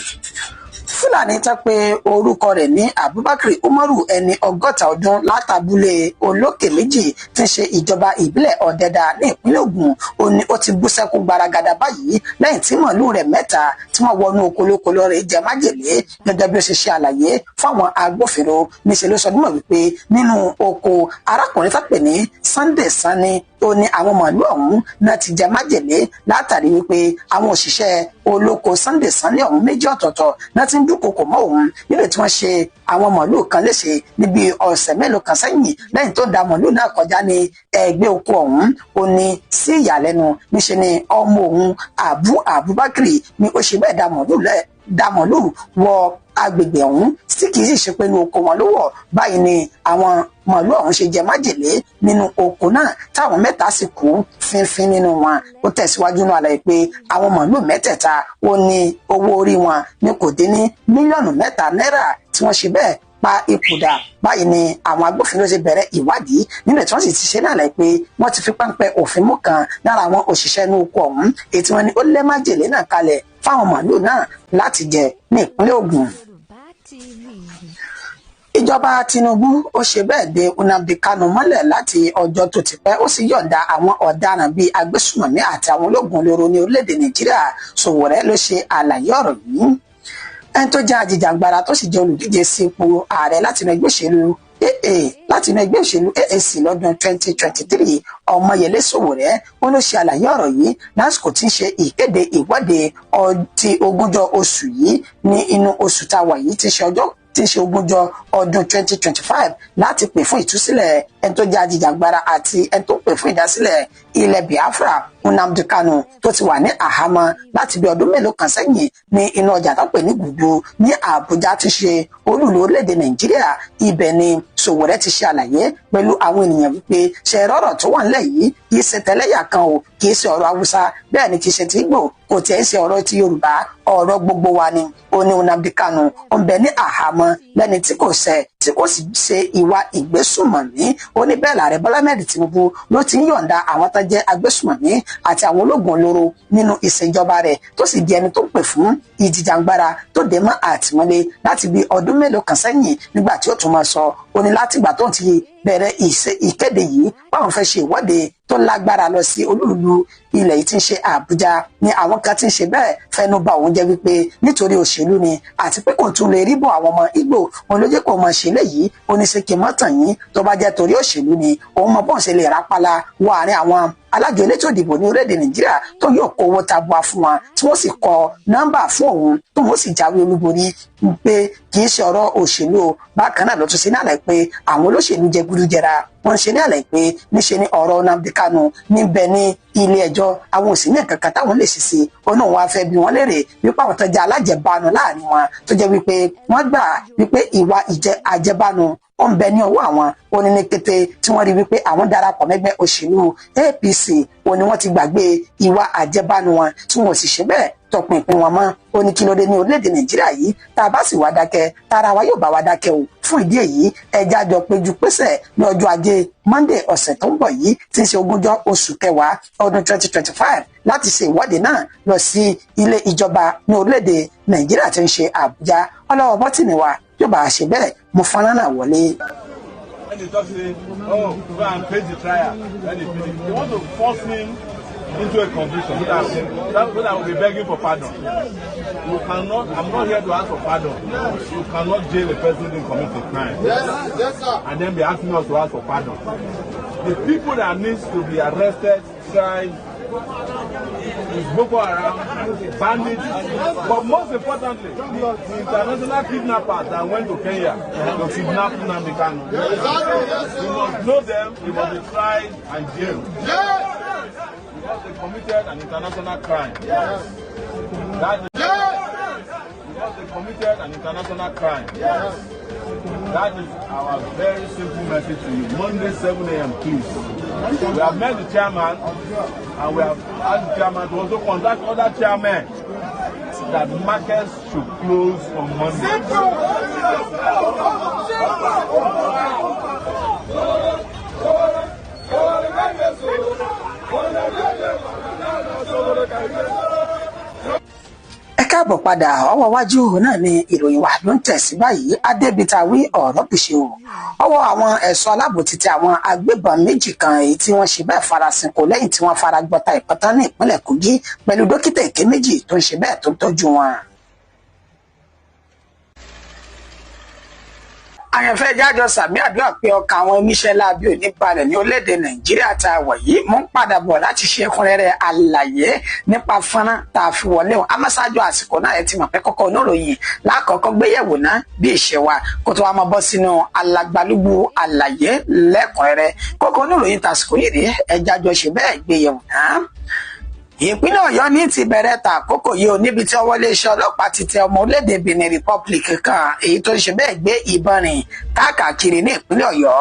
Fúlàní tó pé orúkọ rẹ̀ ní Abubakar Umaru ẹni 60 ọdún látàbúlé olókè méjì tí ń ṣe ìjọba ìbílẹ̀ Ọ̀dẹ́dà ní ìpínlẹ̀ Ògùn ó ní ó ti bú sẹ́kún gbaragada báyìí lẹ́yìn tí màálù rẹ̀ 3 tí wọ́n wọnú oko olóko lọ́rẹ̀ jẹ májèlé. Gẹ́gẹ́ bí ó ṣe ṣe àlàyé fáwọn agbófinró níṣẹ́ ló sọ nímọ̀ wípé nínú oko arákùnrin tó pè ní Sunday Sani ó ní àwọn màálù ọ̀hún náà ti jẹ májèlé látàrí wípé àwọn òṣìṣẹ́ olóko Sunday Sani ọ̀hún méjì ọ̀tọ̀ọ̀tọ̀ náà ti ń dúnkokò mọ́ òun nílé tí wọ́n ṣe àwọn màálù kan léṣe níbi ọ̀sẹ̀ mélòó kan sẹ́yìn lẹ́yìn tó da màálù náà kọjá ní ẹgbẹ́ oko ọ̀hún. Ó ní sí ìyàlẹ́nu níṣe ni ọmọ òun Abubakar ni ó ṣe bẹ́ẹ̀ da màálù wọ agbègbè ọ̀hún tí kì í sì ṣe pé ní oko wọn ló wọ̀. Báyìí ni àwọn màálù ọ̀hún ṣe jẹ májèlé nínú oko náà táwọn 3 sì kú fínfín nínú wọn. Ó tẹ̀síwájú náà àlàyé pé àwọn màálù 3 ó ní owó orí wọn ní kò dín ní mílíọ̀nù 3 náírà tí wọ́n ṣe bẹ́ẹ̀ pa ipòdà. Báyìí ni àwọn agbófinró ṣe bẹ̀rẹ̀ ìwádìí nílẹ̀ tí wọ́n sì ti ṣe náà láì pé wọ́n ti fi páńpẹ́ òfin mú kan lára àwọn òṣìṣẹ́ inú oko ọ̀hún èyí tí wọ́n ní ó lé májèlé náà kalẹ̀ fáwọn màálù náà láti jẹ ní ìpínlẹ̀ Ògùn. Ìjọba Tinubu ó ṣe bẹ́ẹ̀ dè Nnamdi Kanu mọ́lẹ̀ láti ọjọ́ tó ti pẹ́, ó sì yọ̀ǹda àwọn ọ̀daràn bíi agbésùmọ̀mí àti àwọn ológun olóró ní orílẹ̀-èdè Nàìjíríà. Sowore ló ṣe àlàyé ọ̀rọ̀ yìí. Ẹni tó jẹ́ ajìjàgbara tó sì jẹ́ olùdíje sí ipò ààrẹ láti inú ẹgbẹ́ òṣèlú AA láti inú ẹgbẹ́ òṣèlú AAC lọ́dún 2023 Ọmọyẹlé Sowore ó ló ṣe àlàyé ọ̀rọ̀ yìí lásìkò tí ń ṣe ìkéde ìwọ́de ti 20 oṣù yìí ní inú oṣù tá a wà yìí tí ń ṣe 20 ọdún 2025 láti pè fún ìtúsílẹ̀ ẹni tó jẹ́ ajìjàgbara àti ẹni tó pè fún ìdásílẹ̀ ilẹ̀ Biafra Nnamdi Kanu tó ti wà ní àhámọ́ láti bí ọdún mélòó kan sẹ́yìn ní inú ọjà tó pè ní Gudu ní Àbújá ti ṣe olúlu orílẹ̀-èdè Nàìjíríà. Ibẹ̀ ni Sowore ti ṣe àlàyé pẹ̀lú àwọn ènìyàn wípé ṣe rọ́rọ̀ tó wà nílẹ̀ yìí kì í ṣe tẹ́lẹ̀yà kan o, kì í ṣe ọ̀rọ̀ Haúsá, bẹ́ẹ̀ ni kì í ṣe ti Ìgbò, kò tiẹ̀ ṣe ọ̀rọ̀ ti Yorùbá, ọ̀rọ̀ gbogbo wa ni. Ó ní Nnamdi Kanu ó ń bẹ ní àhámọ́ lẹ́ni tí kò ṣẹ̀ tí kò sì ṣe ìwà ìgbésùmọ̀mí. Ó ní bẹ́ẹ̀ l'Ààrẹ Bọ́lá Ahmed Tinubu ló ti ń yọ̀ǹda àwọn tó jẹ́ agbésùmọ̀mí àti àwọn ológun olóró nínú ìṣèjọba rẹ̀ tó sì di ẹni tó ń pè fún ìjìjàngbara tó dé mọ́ àtìmọ́lé láti bí ọdún mélòó kan sẹ́yìn nígbà tí ó tún máa sọ ó ní látìgbà tó ti bẹ̀rẹ̀ ìkéde yìí báwọn fẹ́ ṣe ìwọ́de tó lágbára lọ sí olúùlú ilẹ̀ yìí tí ń ṣe Àbújá ni àwọn kan tí ń ṣe bẹ́ẹ̀ fẹnu bà òun jẹ́ wípé nítorí òṣèlú ni àti pé kò tún lè rí bọ̀ àwọn ọmọ Ìgbò òun ló jẹ́ kó mọ̀ ṣe léyìí ó ní ṣe kí n mọ́ tàn yín tó bá jẹ́ torí òṣèlú ni òun mọ bọ́n ṣe lè rápálá wọ àárín àwọn alájọ elétò ìdìbò ní orílẹ̀-èdè Nàìjíríà tó yóò kó owó tabua fún wọn tí wọ́n sì kọ nọ́mbà fún òun tó wọ́n sì jáwé olúborí pé kì í ṣe ọ̀rọ̀ òṣèlú o. Bákan náà ló tún sí ní àlàyé pé àwọn olóṣèlú jẹ gúdújẹra wọ́n ṣe ní àlàyé pé níṣe ni ọ̀rọ̀ Nnamdi Kanu níbẹ̀ ní ilé ẹjọ́ àwọn òsì ní kankan táwọn lè ṣiṣẹ́ ó náà wọ́n á fẹ́ bí wọ́n lérè wípé àwọn tó jẹ́ alájẹbánu láàrin wọn tó jẹ́ wípé wọ́n gbà wípé ìwà àjẹbánu ó ń bẹ ní ọwọ́ àwọn. Ó ní ní kété tí wọ́n rí wípé àwọn darapọ̀ mẹ́gbẹ́ òṣèlú APC ó ní wọ́n ti gbàgbé ìwà àjẹbánu wọn tí wọ́n sì ṣe bẹ́ẹ̀ tọpinpin wọn mọ́. Ó ní kí ló dé ní orílẹ̀-èdè Nàìjíríà yìí tá a bá sì wá dákẹ́ tára wa yóò bá wa dákẹ́ o. Fún ìdí èyí ẹja jọ péjú pésẹ̀ ní ọjọ́ Ajé Monday ọ̀sẹ̀ tó ń bọ̀ yìí tí ń ṣe 20 oṣù kẹwàá ọdún 2025 láti ṣe ìwọ́de náà lọ sí ilé ìjọba ní orílẹ̀-èdè Nàìjíríà tí ń ṣe Àbújá. Ọlọ́wọ́ bọ́tìnì wa yóò bá a ṣe bẹ́ẹ̀ mo fọ́nrán náà wọlé. When they talk say, oh, go and pay the trial, when they finish, they want to force him into a conviction. That I will be begging for pardon. You cannot, I'm not here to ask for pardon. You cannot jail a person who commits a crime. Yes, sir. And then be asking us to ask for pardon. The people that needs to be arrested, tried, is Boko Haram, bandits, but most importantly, the international kidnappers that went to Kenya to kidnap Nnamdi Kanu. You must know them, you must be tried and jailed. Because they committed an international crime. Because they committed an international crime. That is our very simple message to you. Monday, 7 a.m., please. We have met the chairman, and we have asked the chairman to also contact other chairmen that markets should close on Monday. Ẹ káàbọ̀ padà ọwọ́ wájú náà ni ìròyìn wa ló ń tẹ̀sí báyìí adébítàwí ọ̀rọ̀ bìṣe o. Ọwọ́ àwọn ẹ̀ṣọ́ aláàbò ti tẹ àwọn agbébọn méjì kan èyí tí wọ́n ṣe bẹ́ẹ̀ farasin kò lẹ́yìn tí wọ́n fara gbọ́ta ìpọ́tán ní ìpínlẹ̀ Kogi pẹ̀lú dókítà èké méjì tó ń ṣe bẹ́ẹ̀ tó ń tọ́jú wọn. Àyànfẹ́ jájọ sàmì àdúrà pé ọkàn àwọn oníṣẹ́ láabi ò ní balẹ̀ ní orílẹ̀-èdè Nàìjíríà tá a wà yìí mú padà bọ̀ láti ṣe ẹ̀kúnrẹ́rẹ́ àlàyé nípa fọ́nrán tá a fi wọlé wọn. Amásájú àsìkò náà ẹ ti mọ̀ pé kọ́kọ́ oníròyìn lákọ̀ọ́kọ́ gbéyẹ̀wò náà bí ìṣe wa kó tó wá máa bọ́ sínú alagbalúgbú àlàyé lẹ́kùnrẹ́rẹ́. Kọ́kọ́ oníròyìn tàsìkò yìí rí ẹ jájọ ṣe bẹ́ẹ̀ gbéyẹ̀wò náà. Ìpínlẹ̀ Ọ̀yọ́ ní ti bẹ̀rẹ̀ ta àkókò yìí ò níbi tí ọwọ́ iléeṣẹ́ ọlọ́pàá ti tẹ ọmọ orílẹ̀-èdè Benin Republic kan èyí tó ń ṣe bẹ́ẹ̀ gbé ìbọn rìn káàkiri ní ìpínlẹ̀ Ọ̀yọ́.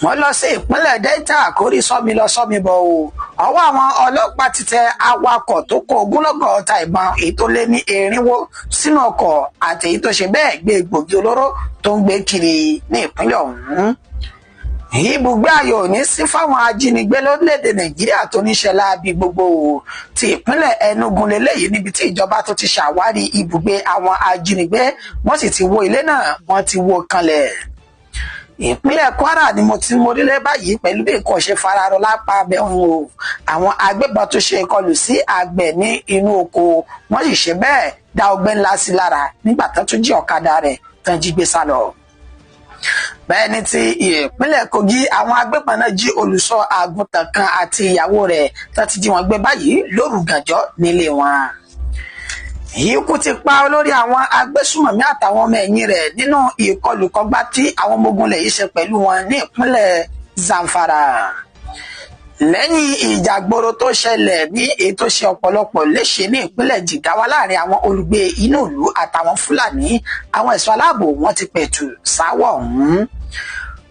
Wọ́n lọ sí ìpínlẹ̀ Delta àkórí sọ́mi lọ sọ́mi bọ̀ o. Ọwọ́ àwọn ọlọ́pàá ti tẹ awakọ̀ tó kó ogúnlọ́gọ̀ ọta ìbọn èyí tó lé ní 400 sínú ọkọ̀ àti èyí tó ṣe bẹ́ẹ̀ gbé egbògi olóró tó ń gbé kiri ní ìpínlẹ̀ ọ̀hún. Ibùgbé ayọ̀ ní sí fáwọn ajínigbé lórílẹ̀-èdè Nàìjíríà tó níṣẹ́ láabi gbogbo ti ìpínlẹ̀ Enugu lélẹ́yìí níbi tí ìjọba tó ti ṣàwárí ibùgbé àwọn ajínigbé wọ́n sì ti wó ilé náà wọ́n ti wó kanlẹ̀. Ìpínlẹ̀ Kwara ni mo ti mórílẹ̀ báyìí pẹ̀lú bí nǹkan ṣe fararọ lápá abẹ́hùn o. Àwọn agbébọn tó ṣe ìkọlù sí àgbẹ̀ ní inú oko wọ́n sì ṣe bẹ́ẹ̀ dá ọgbẹ́ ńlá sí lára nígbà tó tún jí ọ̀kadà rẹ̀ tán jí gbé sá lọ. bẹ́ẹ̀ ni ti ìpínlẹ̀ Kogi àwọn agbébọn náà jí olùṣọ́ àgùntàn kan àti ìyàwó rẹ̀ tó ti jí wọn gbé báyìí lóru gànjọ́ nílé wọn. Ikú ti pa olórí àwọn agbésùmọ̀mí àtàwọn ọmọ ẹ̀yìn rẹ̀ nínú ìkọlùkọgbá tí àwọn ọmọ ogun ilẹ̀ yìí ṣe pẹ̀lú wọn ní ìpínlẹ̀ Zamfara. Lẹ́yìn ìjàgboro tó ṣẹlẹ̀ ní èyí tó ṣe ọ̀pọ̀lọpọ̀ léṣe ní ìpínlẹ̀ Jigawa láàrin àwọn olùgbé inú ìlú àtàwọn Fúlàní, àwọn ẹ̀ṣọ́ aláàbò wọn ti pẹ̀tù sáwọ̀ ọ̀hún.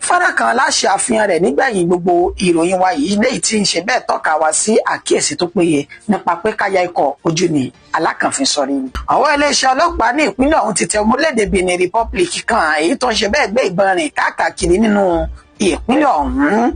Fọ́nrán kan láṣẹ àfihàn rẹ̀ nígbẹ̀yìn gbogbo ìròyìn wa yìí léyìí tí ń ṣe bẹ́ẹ̀ tọ́ka wá sí àkíyèsí tó péye nípa pé káyà ikọ̀ ojú ni alákànfin sọrí. Àwọn iléeṣẹ́ ọlọ́pàá ní ìpínlẹ̀ ọ̀hún ti tẹ ọmọlédè Benin Republic kan èyí tó ń ṣe bẹ́ẹ̀ gbé ìbọn rìn káàkiri nínú ìpínlẹ̀ ọ̀hún.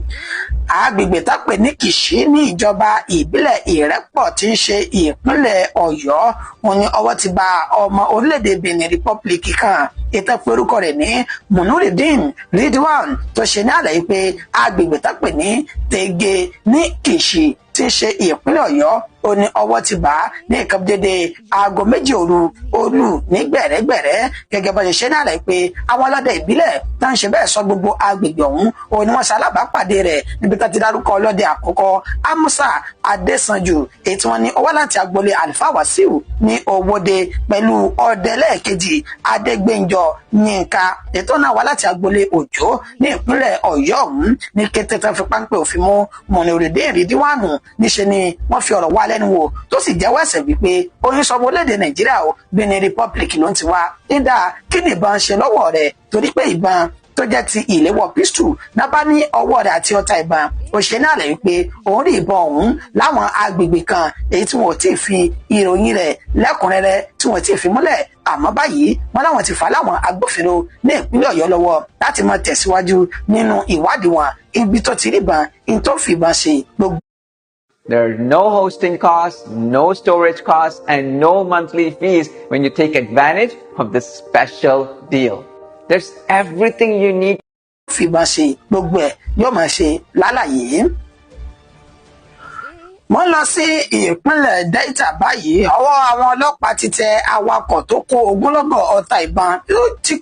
Agbègbè tápè ní Kìṣí ní ìjọba ìbílẹ̀ Ìrẹ́pọ̀ tí ń ṣe ìpínlẹ̀ Ọ̀yọ́ wọn ni ọwọ́ ti bá ọmọ orílẹ̀-èdè Benin Republic kan ètò orúkọ rẹ̀ ní Munurudeen Ridwan tó ṣe ní àlàyé pé agbègbè tápè ní Tege ní Kìṣí tí ń ṣe ìpínlẹ̀ Ọ̀yọ́ ó ní ọwọ́ ti bá ní nǹkan dédé aago 2 òru ní gbẹ̀rẹ́gbẹ̀rẹ́ gẹ́gẹ́ bó ṣe ní àlàyé pé àwọn ọlọ́dẹ ìbílẹ̀ tá ń ṣe bẹ́ẹ̀ sọ gbogbo agbègbè ọ̀hún ó ní wọ́n ṣalábàápàdé rẹ̀ níbi tó ti dárúkọ ọlọ́dẹ àkọ́kọ́ Amusa Adésanjù èyí tí wọ́n ní ọwọ́ láti agboolé Alfa Wasiu ní Owóde pẹ̀lú ọdẹ lẹ́ẹ̀kejì Adégbénjọ Yínká ètò náà wá láti agboolé Òjó ní ìpínlẹ̀ Ọ̀yọ́ ọ̀hún ní kété tó fi páńpẹ́ òfin mú Munurudeen Ridwan níṣe ni wọ́n fi ọ̀rọ̀ wá lẹ́nu wò tó sì jẹ́wọ́ ẹ̀ṣẹ̀ wípé oyún sọmọ orílẹ̀-èdè Nàìjíríà o Benin Republic ló ń ti wá nídà kí ni ìbọn ṣe lọ́wọ́ rẹ̀ torí pé ìbọn tó jẹ́ ti ìléwọ́ pistol náà bá ní ọwọ́ rẹ̀ àti ọta ìbọn òṣèré náà lẹ̀ wípé òun rí ìbọn ọ̀hún láwọn agbègbè kan èyí tí wọn ò tí ì fi ìròyìn rẹ̀ lẹ́kùnrẹ́rẹ́ tí wọn ò tí ì fi múlẹ̀ àmọ́ báyìí wọn láwọn ti fà láwọn agbófinró ní ìpínlẹ̀ Ọ̀yọ́ lọ́wọ́ láti máa tẹ̀síwájú nínú ìwádìí wọn ibi tó ti rí ìbọn in tó fi ìbọn ṣe gbogbo. There are no hosting costs, no storage costs, and no monthly fees when you take advantage of this special deal. There's everything you need. Fìbọn ṣe gbogbo ẹ̀ yóò máa ṣe lálàyé. Wọ́n lọ sí ìpínlẹ̀ Delta báyìí ọwọ́ àwọn ọlọ́pàá ti tẹ awakọ̀ tó kó ogúnlọ́gọ̀ ọta ìbọn tí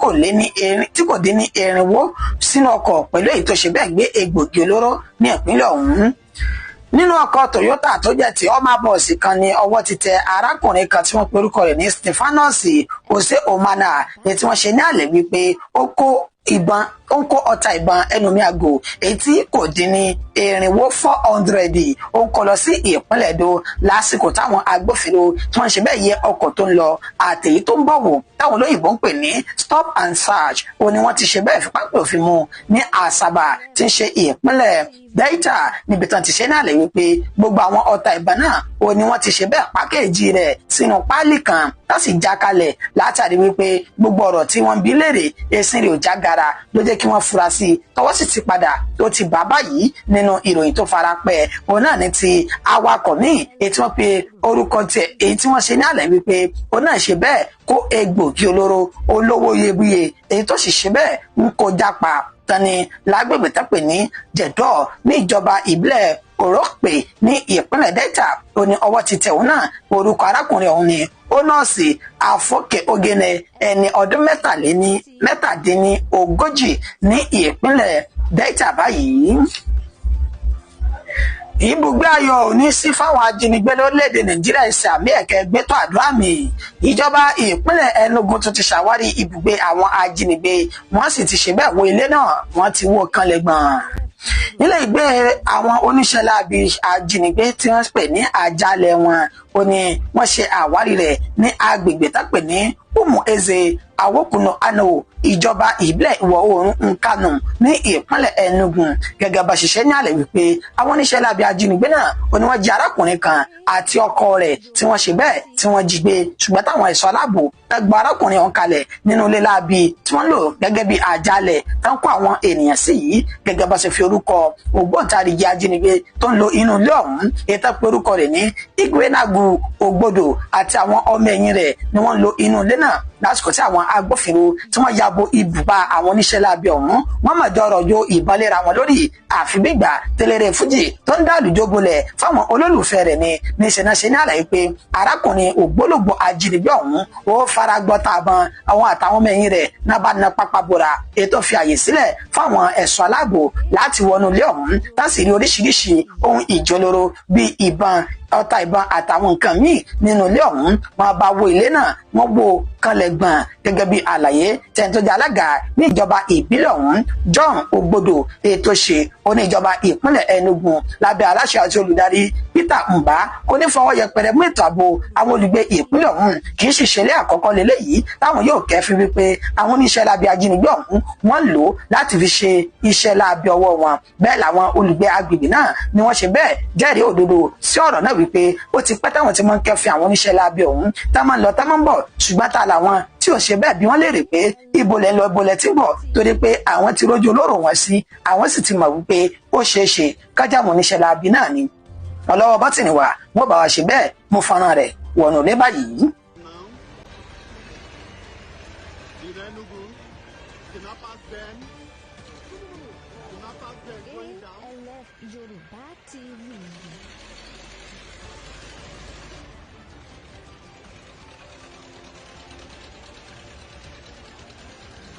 kò dín ní 400 sínú ọkọ̀ pẹ̀lú èyí tó ṣe bẹ́ẹ̀ gbé egbògi olóró ní ìpínlẹ̀ ọ̀hún. Nínú ọkọ̀ Toyota tó jẹ́ ti ọmọ bọ́ọ̀sì kan ní ọwọ́ ti tẹ arákùnrin kan tí wọ́n pe orúkọ rẹ̀ ní Stephanos Ose Omana ní tí wọ́n ṣe ní àlẹ́ wípé ó kó ọta ìbọn ẹnumí àgò èyí tí kò dín ní 400 ó ń kó lọ sí ìpínlẹ̀ Èdó lásìkò táwọn agbófinró tí wọ́n ṣe bẹ́ẹ̀ yẹ ọkọ̀ tó ń lọ àtèyí tó ń bọ̀ wò táwọn olóyìnbó ń pè ní stop and search ó ní wọ́n ti ṣe bẹ́ẹ̀ fi pápẹ́ òfin mu ní Asaba tí ń ṣe ìpínlẹ̀ Delta níbi tán ti ṣe ní àlẹ́ wípé gbogbo àwọn ọta ìbọn náà ó ní wọ́n ti ṣe bẹ́ẹ̀ pákéjì rẹ̀ sínú páálí kan láti já kalẹ̀ látàrí wípé gbogbo ọ̀rọ̀ tí wọ́n bí léèrè ẹ̀sìn rẹ̀ ò já gara ló jẹ́ kí wọ́n fura sí i tọwọ́ sì ti padà tó ti bá báyìí nínú ìròyìn tó fara pẹ́ òun náà ní ti awakọ̀ míì èyí tí wọ́n pe orúkọ tiẹ̀ èyí tí wọ́n ṣe ní àlẹ́ wípé òun náà ṣe bẹ́ẹ̀ kó egbògi olóró olówó iyebíye èyí tó sì ṣe bẹ́ẹ̀ ń kó jápa tani lágbègbè tápè ní Jẹ̀dọ̀ ní ìjọba ìbílẹ̀ Òròpè ní ìpínlẹ̀ Delta ó ní ọwọ́ ti tẹ̀ òun náà orúkọ arákùnrin ọ̀hún ni ó nọ́ọ̀sì Àfọ́kẹ́ Ogene ẹni ọdún 37 ní ìpínlẹ̀ Delta báyìí. Ibùgbé ayọ̀ ò ní sí fáwọn ajínigbé lórílẹ̀‐èdè Nàìjíríà ẹ̀sẹ̀ àmì ẹ̀kẹ́ gbẹ́tọ̀ àdúrà mi. Ìjọba ìpínlẹ̀ Enugu tó ti ṣàwárí ibùgbé àwọn ajínigbé wọ́n sì ti ṣe bẹ́ẹ̀ wó ilé náà wọ́n ti wó kanlẹ̀ gbọ̀n. Nílé ìgbé àwọn oníṣẹ́ láabi ajínigbé tí wọ́n pè ní àjálẹ̀ wọn ó ní wọ́n ṣe àwárí rẹ̀ ní agbègbè tápè ní Umueze Awokuno Ano ìjọba ìbílẹ̀ ìwọ̀ oòrùn Nkanu ní ìpínlẹ̀ Enugu gẹ́gẹ́ bá ṣiṣẹ́ ní àlẹ́ wípé àwọn oníṣẹ́ láabi ajínigbé náà ó ní wọ́n jí arákùnrin kan àti ọkọ rẹ̀ tí wọ́n ṣe bẹ́ẹ̀ tí wọ́n jí gbé ṣùgbọ́n táwọn ẹ̀ṣọ́ aláàbò gbà arákùnrin ọ̀hún kalẹ̀ nínú ilé láabi tí wọ́n lò gẹ́gẹ́ bí àjálẹ̀ tán kó àwọn ènìyàn sí yìí gẹ́gẹ́ bá ṣe fi orúkọ ògbóǹtarìgì ajínigbé tó ń lo inú ilé ọ̀hún èyí tó pe orúkọ rẹ̀ ní Igwenagu Ogbodo àti àwọn ọmọ ẹ̀yìn rẹ̀ ni wọ́n lo inú ilé náà lásìkò tí àwọn agbófinró tí wọ́n yabo ibùba àwọn oníṣẹ́ láabi ọ̀hún wọ́n mọ̀ jọ rọ̀jò ìbọn léra wọn lórí àfibígbà tẹ́lẹ̀rẹ̀ fújì tó ń dá àlùjọ bolẹ̀ fáwọn olólùfẹ́ rẹ̀ ni níṣẹ́ náà ṣe ní àlàyé pé arákùnrin ògbólógbò ajínigbé ọ̀hún ó fara gbọ́ta àbọn àwọn àtàwọn ọmọ ẹ̀yìn rẹ̀ náà bá na pápá bora ètò fi àyè sílẹ̀ fáwọn ẹ̀ṣọ́ aláàbò láti wọnú ilé ọ̀hún láti rí oríṣiríṣi ohun ìjọlóró bíi ìbọn ọta ìbọn àtàwọn nǹkan míì nínú ilé ọ̀hún. Wọ́n bá wo ilé náà wọ́n wo kanlẹ̀ gbọ̀n gẹ́gẹ́ bí àlàyé tẹ̀ntọ́jà alága ní ìjọba ìbílẹ̀ ọ̀hún John Ogbodo ètò ṣe oní ìjọba ìpínlẹ̀ Enugu lábẹ́ aláṣẹ àti olùdarí Peter Mbá kò ní fọwọ́ yẹpẹrẹ mú ètò ààbò àwọn olùgbé ìpínlẹ̀ ọ̀hún kì í ṣiṣẹ́lẹ̀ àkọ́kọ́ lélẹ́yìí táwọn yóò kẹ́fí wípé àwọn oníṣẹ́ láabi ajínigbé ọ̀hún wọ́n lò láti fi ṣe iṣẹ́ láabi ọwọ́ wọn. Bẹ́ẹ̀ làwọn olùgbé agbègbè náà ni wọ́n ṣe bẹ́ẹ̀ jẹ́rìí òdodo sí ọ̀rọ̀ náà wípé ó ti pẹ́ táwọn ti máa ń kẹ́fí àwọn oníṣẹ́ láabi ọ̀hún tá máa ń lọ tá máa ń bọ̀ ṣùgbọ́n tá làwọn tí ò ṣe bẹ́ẹ̀ bí wọ́n léèrè pé ibo lẹ́ lọ ibo lẹ́ ti bọ̀ torí pé àwọn ti rójú olóró wọn sí àwọn sì ti mọ̀ wípé ó ṣeé ṣe kájà mọ́ oníṣẹ́ láabi náà ni. Ọlọ́wọ́ bọ́tìnì wa wọ́n bá wa ṣe bẹ́ẹ̀ mú fọ́nrán rẹ̀ wọ̀nù lé báyìí.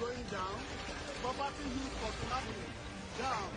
Going down, property used for kidnapping, down.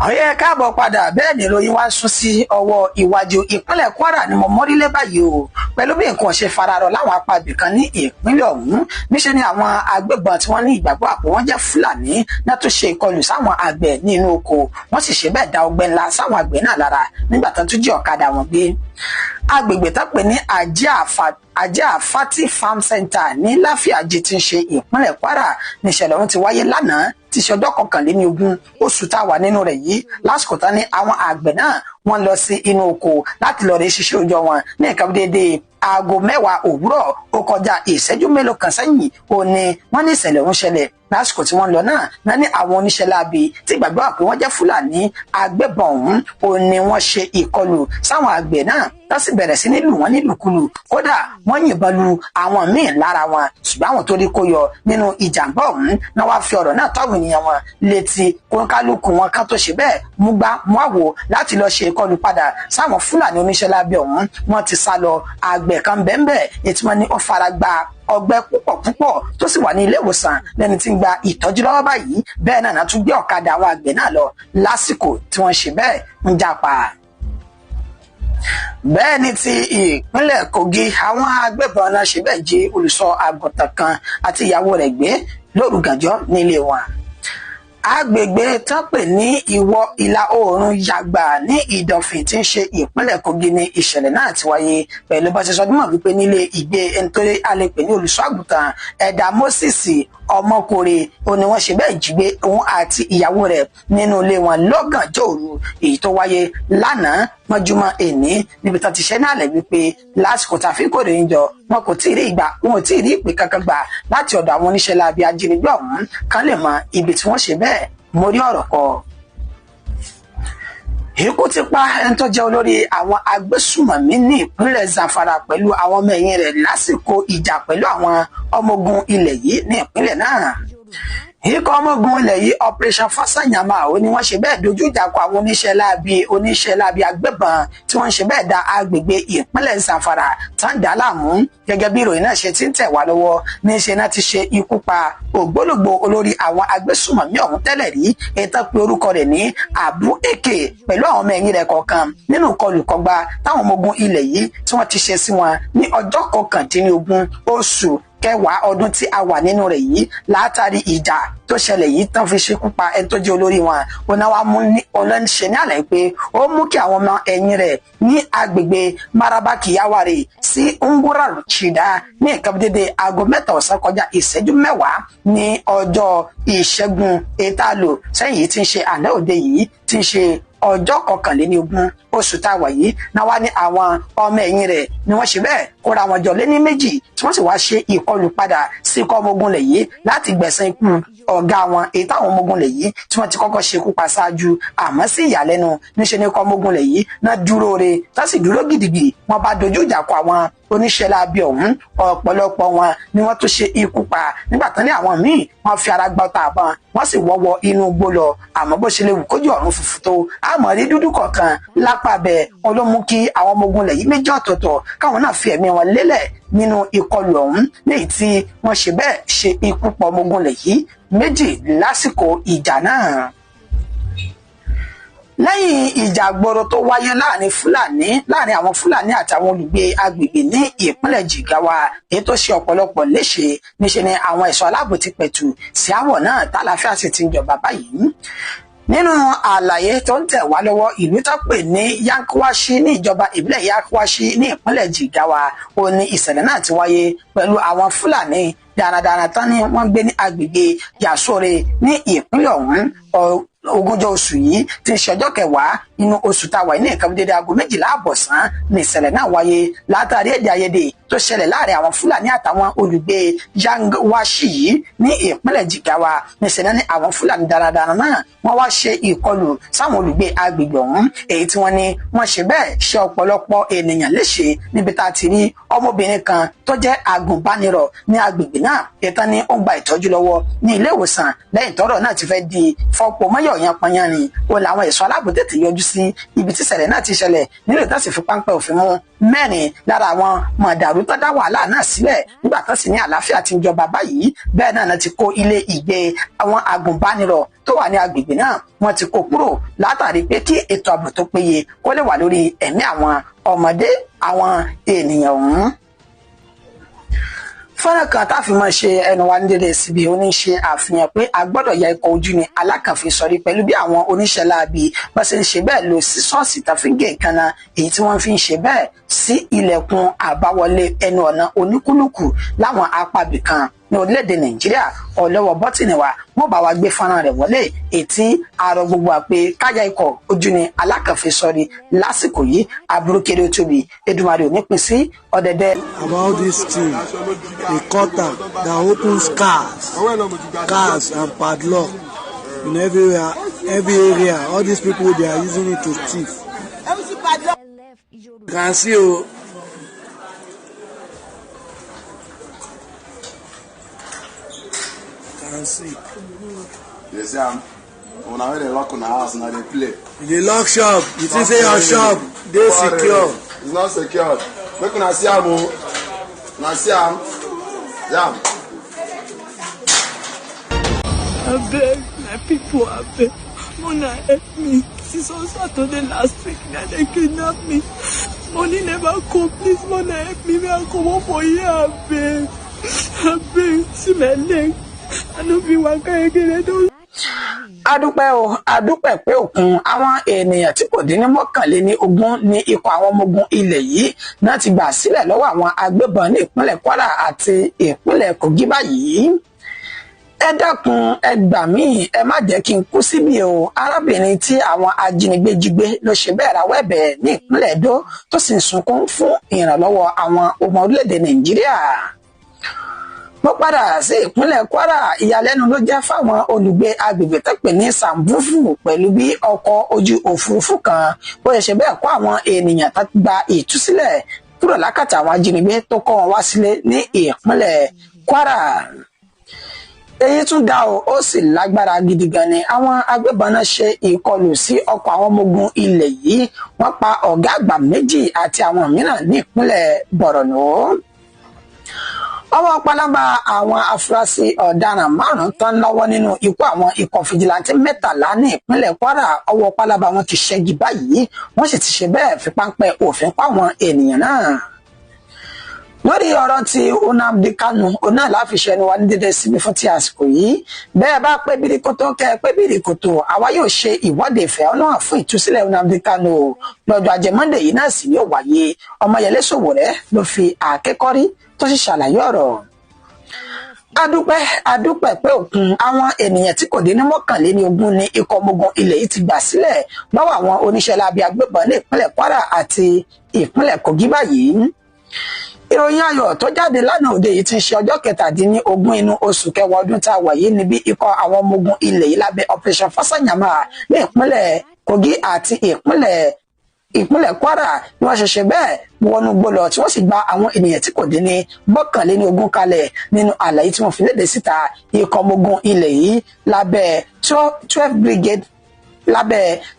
Ọ̀yẹ́ káàbọ̀ padà bẹ́ẹ̀ ni ìròyìn wá sún sí ọwọ́ iwájú ìpínlẹ̀ Kwara ni mo mọ́rílé báyìí o pẹ̀lú bí nǹkan ṣe fararọ láwọn apá ibìkan ní ìpínlẹ̀ ọ̀hún níṣẹ́ ni àwọn agbébọn tí wọ́n ní ìgbàgbọ́ àpò wọ́n jẹ́ Fúlàní náà tó ṣe ìkọlù sáwọn àgbẹ̀ ní inú oko wọ́n sì ṣe bẹ́ẹ̀ da ọgbẹ́ ńlá sáwọn àgbẹ̀ náà lára nígbà tó tún jí ọ̀kadà wọn gbé. Agbègbè tó pè ní Ajé Àfátì Farm Center ní Láfíàjì tí ń ṣe ìpínlẹ̀ Kwara níṣẹ̀lẹ̀ ọ̀hún ti wáyé lánàá tí ṣe ọjọ́ 21 oṣù tá a wà nínú rẹ̀ yìí lásìkò tán ní àwọn àgbẹ̀ náà wọ́n lọ sí inú oko láti lọ rí ṣiṣẹ́ òòjọ́ wọn ní nǹkan déédéé aago 10 òwúrọ̀ ó kọjá ìṣẹ́jú mélòó kan sẹ́yìn ó ní wọ́n ní ìṣẹ̀lẹ̀ ọ̀hún ṣẹlẹ̀ lásìkò tí wọ́n lọ náà ní àwọn oníṣẹ́ láabi tí gbàgbọ́ pé wọ́n jẹ́ Fúlàní agbébọn ọ̀hún ó ní wọ́n ṣe ìkọlù sáwọn àgbẹ̀ náà tó sì bẹ̀rẹ̀ sí ní lù wọ́n nílùkulù kódà wọ́n yìnbọn lu àwọn míì lára wọn ṣùgbọ́n àwọn tó rí kó yọ nínú ìjàmbá ọ̀hún náà wá fi ọ̀rọ̀ náà tọ́wọ́ ènìyàn wọn létí kóńkálùkù wọn ká tó ṣe bẹ́ẹ̀ mú gbá mú àwò láti lọ ṣe ìkọlù padà sáwọn Fúlàní oníṣẹ́ láabi ọ̀hún wọ́n ti sá lọ àgbẹ̀ kan bẹ́ẹ̀ ètí wọn ní ó fara gba ọgbẹ́ púpọ̀ tó sì wà ní ilé ìwòsàn lẹ́ni tí ń gba ìtọ́jú lọ́wọ́ báyìí bẹ́ẹ̀ náà tún gbé ọ̀kadà àwọn àgbẹ̀ náà lọ lásìkò tí wọ́n ṣe bẹ́ẹ̀ ń jápa. Bẹ́ẹ̀ ni ti ìpínlẹ̀ Kogi àwọn agbébọn náà ṣe bẹ́ẹ̀ jí olùṣọ́ àgùntàn kan àti ìyàwó rẹ̀ gbé lóru gànjọ́ nílé wọn. Agbègbè tán pè ní ìwọ̀ ìlà oòrùn Yàgbà ní Ìdọ̀fìn tí ń ṣe ìpínlẹ̀ Kogi ní ìṣẹ̀lẹ̀ náà ti wáyé pẹ̀lú bá ṣe sọdún mọ̀ wípé nílé ìgbé ẹni tó lé alẹ́pẹ̀ ní olùṣọ́ àgùntàn Ẹ̀dà Moses Ọmọkùnrin ó ní wọ́n ṣe bẹ́ẹ̀ jí gbé òun àti ìyàwó rẹ̀ nínú ilé wọn lọ́gànjọ́ òru èyí tó wáyé lánàá mọ́júmọ́ èní níbi tán ti ṣẹ́ náà lẹ̀ wípé lásìkò tàfi kò rè ń jọ wọn kò tí ì rí ìpè kankan gbà láti ọ̀dọ̀ àwọn oníṣẹ́ láabi ajínigbé ọ̀hún kan lè mọ ibi tí wọ́n ṣe bẹ́ẹ̀ mórí ọ̀rọ̀ kọ. Ikú ti pa ẹni tó jẹ́ olórí àwọn agbésùmọ̀mí ní ìpínlẹ̀ Zamfara pẹ̀lú àwọn ọmọ ẹ̀yìn rẹ̀ lásìkò ìjà pẹ̀lú àwọn ọmọ ogun ilẹ̀ yìí ní ìpínlẹ̀ náà. Ikọ̀ ọmọ ogun ilẹ̀ yìí Operation Fasanyama ó ní wọ́n ṣe bẹ́ẹ̀ dojú ìjà kọ àwọn oníṣẹ́ láabi agbébọn tí wọ́n ṣe bẹ́ẹ̀ da agbègbè ìpínlẹ̀ Zamfara tán dá láàmú gẹ́gẹ́ bí ìròyìn náà ṣe ti ń tẹ̀ wá lọ́wọ́ níṣẹ́ náà ti ṣe ikú pa ògbólógbò olórí àwọn agbésùmọ̀mí ọ̀hún tẹ́lẹ̀ rí ètò pé orúkọ rẹ̀ ní Abu Eke pẹ̀lú àwọn ọmọ ẹ̀yìn rẹ̀ kọ̀ọ̀kan nínú kọlùkọgba táwọn ọmọ ogun ilẹ̀ yìí tí wọ́n ti ṣe sí wọn ní ọjọ́ 19 oṣù kẹwàá ọdún tí a wà nínú rẹ̀ yìí látàrí ìjà tó ṣẹlẹ̀ yìí tán fi ṣekú pa ẹni tó jẹ́ olórí wọn ọ̀nà wa mú ní ọlọ́nṣẹ́ ní àlàyé pé ó mú kí àwọn ọmọ ẹ̀yìn rẹ̀ ní agbègbè Maraba Kiyawari sí Ngura Chida ní nǹkan dédé aago 3 ọ̀sán kọjá ìṣẹ́jú 10 ní ọjọ́ ìṣẹ́gun ètàlò sẹ́yìn yìí tí ń ṣe àná òde yìí tí ń ṣe ọjọ́ 21 oṣù tá a wà yìí náà wá ní àwọn ọmọ ẹ̀yìn rẹ̀ ni wọ́n ṣe bẹ́ẹ̀ kóra wọn jọ lé ní méjì tí wọ́n sì wá ṣe ìkọlù padà sí ikọ̀ ọmọ ogun lẹ̀ yìí láti gbẹ̀san ikú ọ̀gá wọn èyí táwọn ọmọ ogun lẹ̀ yìí tí wọ́n ti kọ́kọ́ ṣekú pa ṣáájú àmọ́ sí ìyàlẹ́nu níṣẹ́ ní ikọ̀ ọmọ ogun lẹ̀ yìí náà dúró re tó sì dúró gidigidi wọ́n bá dojú ìjà kọ àwọn oníṣẹ́ láabi ọ̀hún ọ̀pọ̀lọpọ̀ wọn ni wọ́n tún ṣe ikú pa nígbà tán ní àwọn míì wọ́n fi ara gbá ọta àbọn wọ́n sì wọ́wọ́ inú igbó lọ àmọ́ bó ṣe lè wù kójú ọ̀run funfun tó àmọ́ rí dúdú kọ̀ọ̀kan lápá bẹ̀ ọlọ́mú kí àwọn ọmọ ogun lẹ̀ yìí méjì ọ̀tọ̀ọ̀tọ̀ káwọn náà fi ẹ̀mí wọn lélẹ̀ nínú ìkọlù ọ̀hún léyìí tí wọ́n ṣe bẹ́ẹ̀ ṣe ikú pa ọmọ ogun lẹ̀ yìí méjì lásìkò ìjà náà. Lẹ́yìn ìjà gboro tó wáyé láàrin àwọn Fúlàní àtàwọn olùgbé agbègbè ní ìpínlẹ̀ Jigawa èyí tó ṣe ọ̀pọ̀lọpọ̀ léṣe níṣe ni àwọn ẹ̀ṣọ́ aláàbò ti pẹ̀tù sí àwọ̀ náà tálàáfíà sì ti ń jọba báyìí. Nínú àlàyé tó ń tẹ̀ wá lọ́wọ́ ìlú tó pè ní Yankwashi ní ìjọba ìbílẹ̀ Yankwashi ní ìpínlẹ̀ Jigawa ó ní ìṣẹ̀lẹ̀ náà ti wáyé pẹ̀lú àwọn Fúlàní darandaran tán ni wọ́n gbé ní agbègbè Yasore ní ìpínlẹ̀ ọ̀hún ogúnjọ́ oṣù yìí tí ń ṣe ọjọ́ 10 nínú oṣù táwa ní nǹkan dédé aago 12 àbọ̀sán ní ìṣẹ̀lẹ̀ náà wáyé látàrí èdè àìyedè tó ṣẹlẹ̀ láàrin àwọn Fúlàní àtàwọn olùgbé Yankwashi yìí ní ìpínlẹ̀ Jigawa níṣẹ̀lẹ̀ ní àwọn Fúlàní darandaran náà wọ́n wá ṣe ìkọlù sáwọn olùgbé agbègbè ọ̀hún èyí tí wọ́n ní wọ́n ṣe bẹ́ẹ̀ ṣe ọ̀pọ̀lọpọ̀ ènìyàn léṣe níbi tá a ti rí ọmọbìnrin kan tó jẹ́ agùnbánirọ̀ ní agbègbè náà ìtàn ni ó ń gba ìtọ́jú lọ́wọ́ ní ilé ìwòsàn lẹ́yìn tọ́rọ̀ náà ti fẹ́ di fọ́pọ̀ mọ́yọ̀ yan panyan ni ó làwọn ẹ̀ṣọ́ aláàbò tètè yọjú sí ibi tí ìṣẹ̀lẹ̀ náà ti ṣẹlẹ̀ nílò tó sì fi páńpẹ́ òfin mú 4 lára àwọn mọ̀dàrú tó dá wàhálà náà sílẹ̀ nígbà tó sì ní àlàáfíà ti ń jọba báyìí bẹ́ẹ̀ náà ti kó ilé ìgbé àwọn agùnbánirọ̀ tó wà ní agbègbè náà wọ́n ti kó kúrò látàrí pé kí ètò ààbò tó péye kó lè wà lórí ẹ̀mí àwọn ọmọdé àwọn ènìyàn ọ̀hún. Fọ́nrán kan tá a fi máa ṣe ẹnu wa ní dédé síbi oníṣe àfihàn pé a gbọ́dọ̀ ya ikọ̀ ojú ni alákànfin sọrí pẹ̀lú bí àwọn oníṣẹ́ láabi bá ṣe ń ṣe bẹ́ẹ̀ lo sísọ́ọ̀sì tá fi ń gé ìkànnà èyí tí wọ́n fi ń ṣe bẹ́ẹ̀ sí ilẹ̀kùn àbáwọlé ẹnu ọ̀nà oníkúlùkù láwọn apábì kan ní orílẹ̀-èdè Nàìjíríà ọlọ́wọ́ bọ́tìnì wa wọ́n bá wa gbé fọ́nrán rẹ̀ wọlé ètí àrò gbogbo àpè kájà ikọ̀ ojú ni alákànfin sọrí lásìkò yìí aburúkéré tóbi Èdùmàrè ò ní pín sí ọ̀dẹ̀dẹ̀. About this thing, a cutter that opens cars and padlock in everywhere, every area. All these people, they are using it to thief. You can see you. Can see. You see, when I lock on the house and they play. The lock shop. You think say your shop, they secure. It's not secure. Look when I see him, when I see him, yeah. I beg my people, I beg. Mona help me. Since on Saturday last week, now they kidnapped me. Money never come. Please, Mona help me. May I come up for here, I beg. I beg. See my leg. I don't feel like I again. I don't. adúpẹ́ pé òkun àwọn ènìyàn tí kò dín ní 21 ní ikọ̀ àwọn ọmọ ogun ilẹ̀ yìí náà ti gbà sílẹ̀ lọ́wọ́ àwọn agbébọn ní ìpínlẹ̀ Kwara àti ìpínlẹ̀ Kogi báyìí. Ẹ dákun ẹ gbà mí ẹ má jẹ́ kí n kú síbi o. Arábìnrin tí àwọn ajínigbé jí gbé ló ṣe bẹ́ẹ̀ rawọ́ ẹ̀bẹ̀ ní ìpínlẹ̀ Edo tó sì ń sunkún fún ìrànlọ́wọ́ àwọn ọmọ orílẹ̀-èdè Nàìjíríà. Mo padà sí ìpínlẹ̀ Kwara ìyàlẹ́nu ló jẹ́ fáwọn olùgbé agbègbè tó pè ní Sambufu pẹ̀lú bí ọkọ̀ ojú òfurufú kan bó ṣe bẹ́ẹ̀ kó àwọn ènìyàn tó gba ìtúsílẹ̀ kúrò lákàtà àwọn ajínigbé tó kó wọn wá sílé ní ìpínlẹ̀ Kwara. Èyí tún ga ó sì lágbára gidi gan ni àwọn agbébọn náà ṣe ìkọlù sí ọkọ̀ àwọn ọmọ ogun ilẹ̀ yìí wọ́n pa ọ̀gá àgbà 2 àti àwọn mìíràn ní ìpínlẹ̀ Borno. Ọwọ́ pálábá àwọn afurasí ọ̀daràn 5 tán lọ́wọ́ nínú ikú àwọn ikọ̀ fìjìláńtì 13 ní ìpínlẹ̀ Kwara ọwọ́ pálábá wọn ti ṣẹ́gi báyìí wọ́n sì ti ṣe bẹ́ẹ̀ fi páńpẹ́ òfin pa àwọn ènìyàn náà. lórí ọ̀rọ̀ tí Nnamdi Kanu ọ̀nà láfiṣẹ́ ni wà ní dédé síbi fún ti àsìkò yìí bẹ́ẹ̀ bá pé bíríkótó kẹ́ pé bíríkótó àwa yóò ṣe ìwọ́de ìfẹ́ ọlọ́run fún ìtúsílẹ̀ Nnamdi Kanu lọ́jọ́ Ajé Monday yìí náà sì yóò wáyé. Ọmọyẹlé Sowore ló fi àkẹ́kọ̀rí tó sì ṣàlàyé ọ̀rọ̀. adúpẹ́ pé òkun àwọn ènìyàn tí kò dín ní 21 ní ikọ̀ ọmọ ogun ilẹ̀ yìí ti gbà sílẹ̀ lọ́wọ́ àwọn oníṣẹ́ láabi agbébọn ní ìpínlẹ̀ Kwara àti ìpínlẹ̀ Kogi báyìí. Ìròyìn ayọ̀ tó jáde lánàá òde yìí ti ṣe ọjọ́ 17 inú oṣù kẹwàá ọdún tá a wà yìí níbi ikọ̀ àwọn ọmọ ogun ilẹ̀ yìí lábẹ́ Operation Fasanyama ní ìpínlẹ̀ Kogi àti ìpínlẹ̀ Kwara ni wọ́n ṣẹ̀ṣẹ̀ bẹ́ẹ̀ wọnú gbọ́lọ̀ tí wọ́n sì gba àwọn ènìyàn tí kò dín ní 21 kalẹ̀ nínú àlàyé tí wọ́n fi léde síta. Ikọ̀ ọmọ ogun ilẹ̀ yìí lábẹ́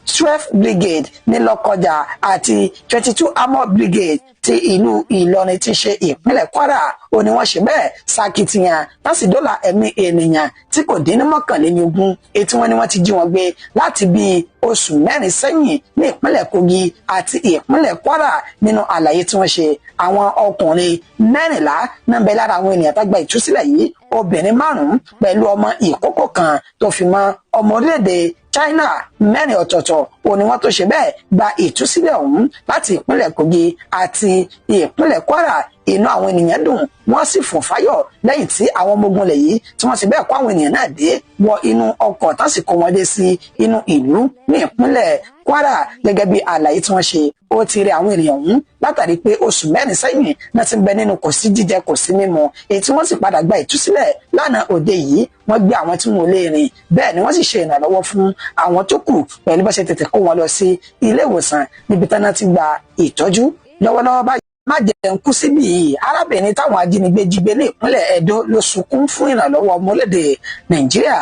12 brigade ní Lọ́kọjà àti 22 armor brigade ti ìlú Ìlọrin ti ṣe ìpínlẹ̀ Kwara ó ní wọ́n ṣe bẹ́ẹ̀ ṣàkìtìyàn láti dóòlà ẹ̀mí ènìyàn tí kò dín ní 21 ètí wọ́n ní wọ́n ti jí wọn gbé láti bí oṣù 4 sẹ́yìn ní ìpínlẹ̀ Kogi àti ìpínlẹ̀ Kwara. Nínú àlàyé tí wọ́n ṣe àwọn ọkùnrin 14 náà bẹ lára àwọn ènìyàn tó gba ìtúsílẹ̀ yìí, obìnrin 5 pẹ̀lú ọmọ ìkókó kan tó fi mọ́ ọmọ orílẹ̀-èdè China 4 ọ̀tọ̀ọ̀tọ̀ ó ní wọ́n tó ṣe bẹ́ẹ̀ gba ìtúsílẹ̀ ọ̀hún láti ìpínlẹ̀ Kogi àti ìpínlẹ̀ Kwara. Inú àwọn ènìyàn dùn wọ́n sì fò fáyọ̀ lẹ́yìn tí àwọn ọmọ ogun ilẹ̀ yìí tí wọ́n ti bẹ́ẹ̀ kó àwọn ènìyàn náà dé wọ inú ọkọ̀ tán sì kó wọn dé sí inú ìlú ní ìpínlẹ̀ Kwara. Gẹ́gẹ́ bí àlàyé tí wọ́n ṣe ó ti rí àwọn ènìyàn ọ̀hún látàrí pé oṣù 4 sẹ́yìn náà ti ń bẹ nínú kò sí jíjẹ kò sí mímu èyí tí wọ́n sì padà gba ìtúsílẹ̀ lánàá òde yìí. Wọ́n gbé àwọn tí wọn ò lè rìn bẹ́ẹ̀ ni wọ́n sì ṣe ìrànlọ́wọ́ fún àwọn tó kù pẹ̀lú bá ṣe tètè kó wọn lọ sí ilé ìwòsàn níbi tán náà ti gba ìtọ́jú lọ́wọ́lọ́wọ́ báyìí. Má jẹun kú síbi yìí arábìnrin táwọn ajínigbé jí gbé ní ìpínlẹ̀ Ẹdó ló sunkún fún ìrànlọ́wọ́ ọmọlédè Nàìjíríà.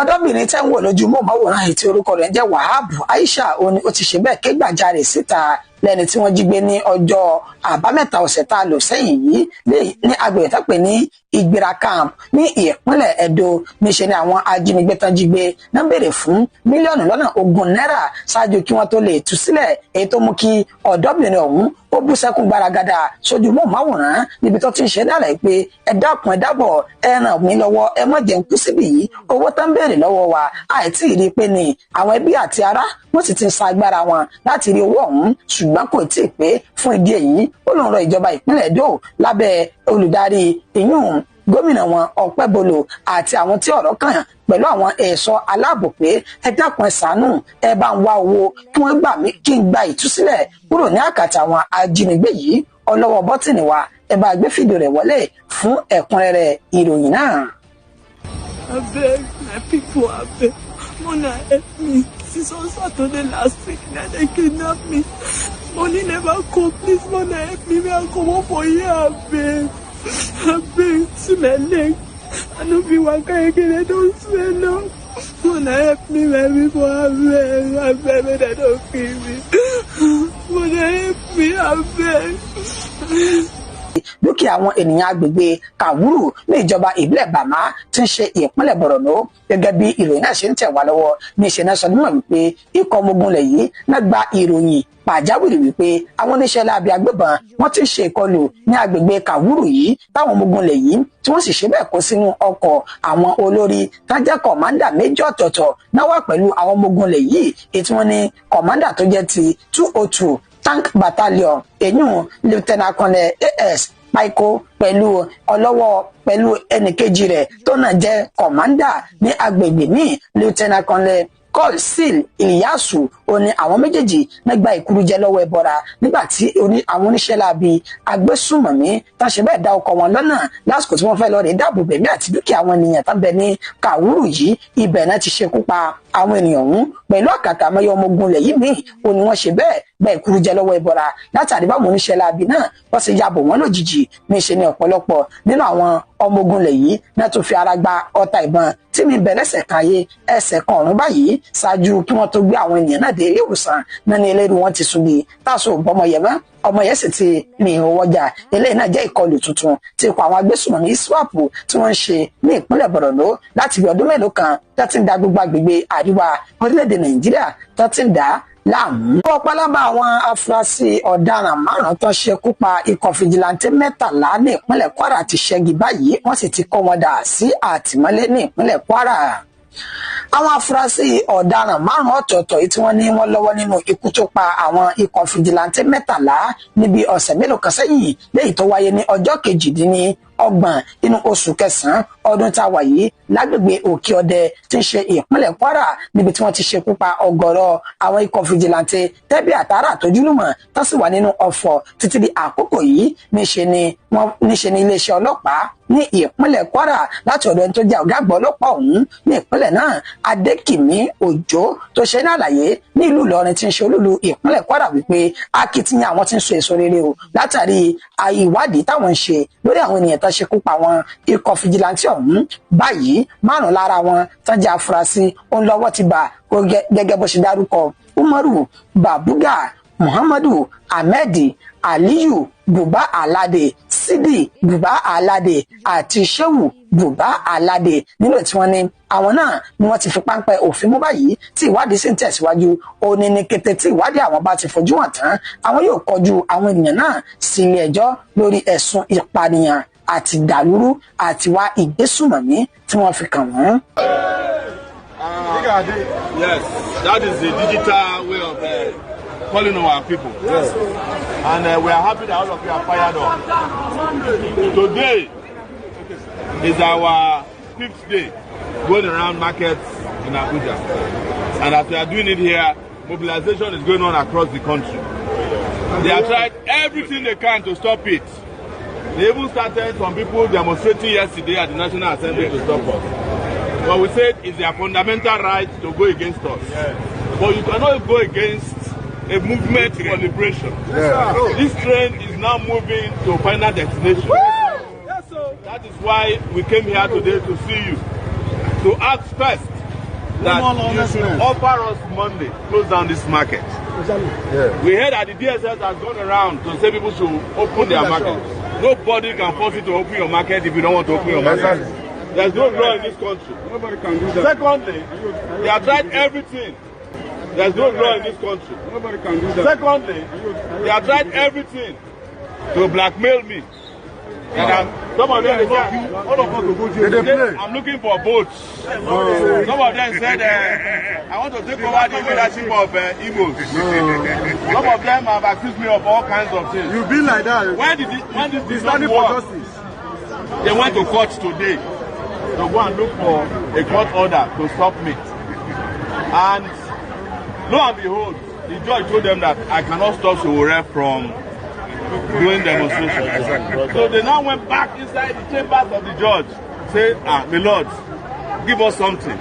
Ọ̀dọ́bìnrin tẹ́ ń wò lójú móhùnmáwòrán èyí tí orúkọ rẹ̀ ń jẹ́ Wahab Aisha ó ti ṣe bẹ́ẹ̀ ké gbàjarè síta lẹ́ni tí wọ́n jí gbé ní ọjọ́ àbámẹ́ta ọ̀sẹ̀ tá a lò sẹ́yìn yìí ní agbègbè tó pè ní Ìgbéra camp ní ìpínlẹ̀ Ẹdó. Níṣe ni àwọn ajínigbé tán jí gbé náà béèrè fún mílíọ̀nù lọ́nà 20 náírà ṣáájú kí wọ́n tó lè tú sílẹ̀ èyí tó mú kí ọ̀dọ́bìnrin ọ̀hún ó bú sẹ́kún gbaragada sójú móhùnmáwòrán níbi tó ti ń ṣe dálẹ̀ pé ẹ dákun ẹ dábọ̀ ẹ ràn mí lọ́wọ́ ẹ má jẹun kú síbi yìí owó tán béèrè lọ́wọ́ wa àìtí rí pé ni àwọn ẹbí àti ará wọ́n sì ti sa agbára wọn láti rí owó ọ̀hún ṣùgbọ́n kò tí ì pé fún ìdí èyí ó lóun rọ ìjọba ìpínlẹ̀ Ẹdó lábẹ́ olùdarí ìyún gómìnà wọn Ọpẹ́bọlò àti àwọn tí ọ̀rọ̀ kàn pẹ̀lú àwọn ẹ̀ṣọ́ aláàbò pé ẹ dákun ẹ ṣàánú ẹ bá ń wá owó kí wọ́n gbà mí kí n gba ìtúsílẹ̀ kúrò ní àkàtà àwọn ajínigbé yìí. Ọlọ́wọ́ bọ́tìnì wa ẹ bá gbé fídíò rẹ̀ wọlé fún ẹ̀kúnrẹ́rẹ́ ìròyìn náà. Abeg, my people, abeg, Mona help me. Since on Saturday last week, now they kidnap me. Money never come, please, Mona help me. I come up for here, abeg. Abeg, see my leg. I no be waka again, I don't swell up. Mona help me, my people, abeg. Abeg, may they don't kill me. Mona help me, abeg. Dúkìá àwọn ènìyàn agbègbè Kàwúrù ní ìjọba ìbílẹ̀ Bàmá tí ń ṣe ìpínlẹ̀ Borno. Gẹ́gẹ́ bí ìròyìn náà ṣe ń tẹ̀ wá lọ́wọ́ ní ìṣe náà sọ nímọ̀ wípé ikọ̀ ọmọ ogun ilẹ̀ yìí náà gba ìròyìn pàjáwìrì wípé àwọn oníṣẹ́ láabi agbébọn wọ́n ti ń ṣe ìkọlù ní agbègbè Kàwúrù yìí táwọn ọmọ ogun ilẹ̀ yìí tí wọ́n sì ṣe bẹ́ẹ̀ kó sínú ọkọ̀ àwọn olórí tájẹ́ kọ̀mándà méjì ọ̀tọ̀ọ̀tọ̀ náà wà pẹ̀lú àwọn ọmọ ogun ilẹ̀ yìí èyí tí wọ́n ní kọ̀mándà tó jẹ́ ti 202 Tank Battalion èyún Lieutenant Colonel AS Paiko pẹ̀lú ọlọ́wọ́ pẹ̀lú ẹnìkejì rẹ̀ tó náà jẹ́ kọ̀mándà ní agbègbè ní Lieutenant Colonel Col Sil Iliyasu ó ní àwọn méjèèjì nígbà ìkúrújẹ lọ́wọ́ ẹbọra nígbà tí àwọn oníṣẹ́ láabi agbésùmọ̀mí tá ṣe bẹ́ẹ̀ dá ọkọ̀ wọn lọ́nà lásìkò tí wọ́n fẹ́ lọ rè dáàbò bẹ̀mí àti dúkìá àwọn ènìyàn tá ń bẹ ní Kàwúrù yìí ibẹ̀ náà ti ṣekú pa àwọn ènìyàn ọ̀hún pẹ̀lú àkàtà àmọ́yé ọmọ ogun ilẹ̀ yìí míì ó ní wọ́n ṣe bẹ́ẹ̀ gba ìkúrújẹ lọ́wọ́ ẹbọra látàrí báwọn oníṣẹ́ láabi náà wọ́n sì yabò wọ́n lójijì ní ṣe ní ọ̀pọ̀lọpọ̀ nínú àwọn ọmọ ogun ilẹ̀ yìí náà tó fi ara gba ọta ìbọn tí mi bẹ̀rẹ̀ ẹsẹ̀ kan ayé ẹsẹ̀ kan ọ̀run báyìí ṣáájú kí wọ́n tó gbé àwọn ènìyàn náà dé ilé ìwòsàn náà ní eléyìí wọn ti sunbi táṣọ bọmọ yẹn mọ́ ọmọ yẹn sì ti rìn ìwọjà eléyìí náà jẹ́ ìkọlù tuntun tí ikọ̀ àwọn agbésùnmọ̀mí ISWAP tí wọ́n ń ṣe ní ìpínlẹ̀ Borno láti bí ọdún mélòó kan tó ti ń da gbogbo agbègbè àríwá orílẹ̀-èdè Nàìjíríà tó ti ń dá láàmú. ọ̀pọ̀lọpọ̀ àwọn afurasí ọ̀daràn márùn-ún tó ṣekú pa ikọ̀ fìjìláńtẹ́ 13 ní ìpínlẹ̀ Kwara ti ṣẹ́gi báyìí wọ́n sì ti kó wọn dà sí àtìmọ́lé ní ìpínlẹ̀ Kwara. àwọn afurasí ọ̀daràn márùn-ún ọ̀tọ̀ọ̀tọ̀ yìí tí wọ́n ní wọ́n lọ́wọ́ nínú ikú tó pa àwọn ikọ̀ fìjìláńtẹ́ 13 níbi ọ̀sẹ̀ mélòó kan sẹ́yìn léyìí tó wáyé ní ọjọ́ 28 inú oṣù kẹsàn-án ọdún tá a wà yìí lágbègbè Òkè Ọdẹ tí ń ṣe ìpínlẹ̀ Kwara níbi tí wọ́n ti ṣekú pa ọ̀gọ̀rọ̀ àwọn ikọ̀ fìjìláńtẹ́ tẹ́bí àtàrà àtọ́júlùmọ̀ tó sì wà nínú ọ̀fọ̀ títí di àkókò yìí níṣe ni iléeṣẹ́ ọlọ́pàá ní ìpínlẹ̀ Kwara láti ọ̀dọ̀ ẹni tó jẹ́ ọ̀gá àgbà ọlọ́pàá ọ̀hún ní ìpínlẹ̀ náà Adékìmí Òjó tó ṣe ní àlàyé ní ìlú Ìlọrin tí ń ṣe olúlu ìpínlẹ̀ Kwara wípé akitiyan àwọn tí ń so èso rere o látàrí ìwádìí táwọn ń ṣe lórí àwọn ènìyàn tó ṣekú pa àwọn ikọ̀ fìjìláńtì ọ̀hún. Báyìí 5 lára wọn tó jẹ́ afurasí òun lọ́wọ́ ti bà gẹ́gẹ́ bó ṣe dárúkọ Umaru Babuga Muhammadu Ahmed Aliyu Buba Alade Sidi Buba Alade àti Shehu Buba Alade nínú tí wọ́n ní àwọn náà ni wọ́n ti fi páńpẹ́ òfin mú báyìí tí ìwádìí sì ń tẹ̀síwájú. ó ní ní kété tí ìwádìí àwọn bá ti fojú hàn tán àwọn yóò kọjú àwọn ènìyàn náà sí ilé ẹjọ́ lórí ẹ̀sùn ìpànìyàn àti ìdàlúrú àti wá ìgbésùnmọ̀mí tí wọ́n fi kàn wọ́n. Yes, that is the digital way of calling our people. Yes. And we are happy that all of you are fired up. Today is our 5th day going around markets in Abuja. And as we are doing it here, mobilization is going on across the country. They have tried everything they can to stop it. They even started some people demonstrating yesterday at the National Assembly to stop us. But we said it's their fundamental right to go against us. Yes. But you cannot go against a movement for liberation. Yes. This train is now moving to final destination. Yes, that is why we came here today to see you. To ask first that you should offer us Monday, close down this market. Yeah. We heard that the DSS has gone around to say people should open their market. Nobody can force you to open your market if you don't want to open your market. There's no law in this country. Nobody can do that. Secondly, they have tried everything. There's no law in this country. Nobody can do that. Secondly, they have tried everything to blackmail me. And some of them said, all of us will go jail. I'm looking for votes. Some of them said, I want to take over the leadership of Igbos. Some of them have accused me of all kinds of things. You be like that. When did this not work? They went to court today to go and look for a court order to stop me. And lo and behold, the judge told them that I cannot stop Sowore from doing demonstration. Exactly. So they now went back inside the chambers of the judge, said, my lord, give us something.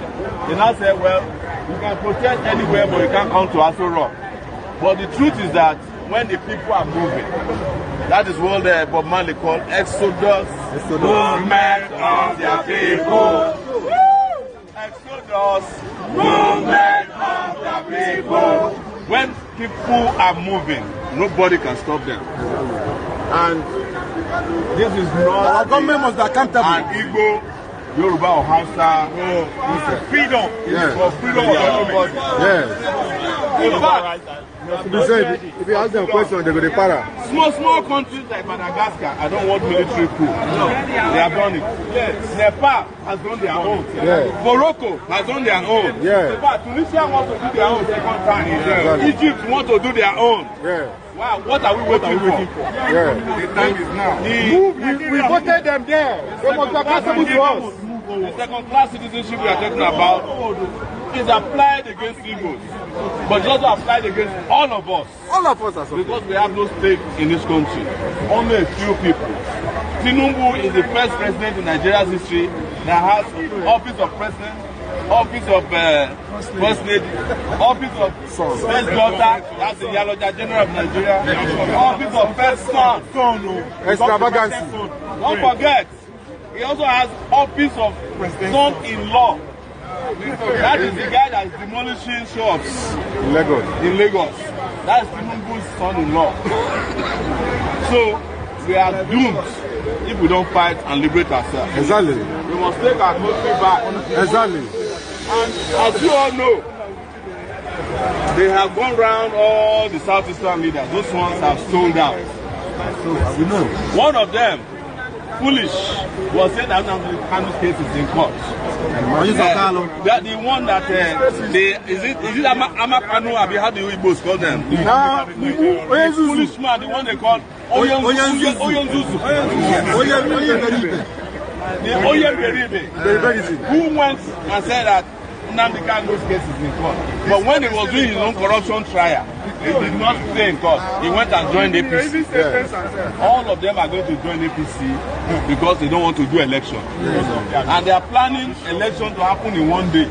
They now said, well, you can protest anywhere, but you can't come to Aso Rock. But the truth is that when the people are moving, that is what Bob Marley called Exodus. Movement of the people. Exodus. Movement of the people. When people are moving, nobody can stop them. And this is not our government must be accountable. And Igbo, Yoruba or Hausa, it's freedom. Yes. For freedom of everybody. Yes. In fact, if you ask them a question, they're going to para. Small countries like Madagascar, I don't want military coup. No. They have done it. Yes. Nepal has done their own. Yes. Morocco has done their own. Yes. In fact, Tunisia wants to do their own second time. Yes. Egypt wants to do their own. Yes. Wow, what are we waiting for? Yeah. The time is now. We voted them there. They must be accountable to us. The second-class citizenship we are talking about is applied against Igbos, but it's also applied against all of us. All of us, because we have no stake in this country. Only a few people. Tinubu is the first president in Nigeria's history that has office of president, office of first lady, office of first daughter, that's the Yaloja General of Nigeria, office of first son, extravagancy. Don't forget, he also has office of son-in-law. That is the guy that is demolishing shops in Lagos. That is Tinubu's son-in-law. So we are doomed if we don't fight and liberate ourselves. Exactly. We must take our country back. Exactly. And as you all know, They have gone round all the Southeastern leaders. Those ones have sold out. So we know. One of them, Foolish, was said that Kanu's case is in court. That the one that is it Amakanu Abi, how do you both call them? Foolish man, the one they call Oyonzuzu. Who went and said that Nnamdi Kanu's case is in court. But when he was doing his own corruption trial, he did not stay in court. He went and joined APC. Yeah. All of them are going to join APC because they don't want to do election. And they are planning election to happen in one day.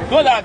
So that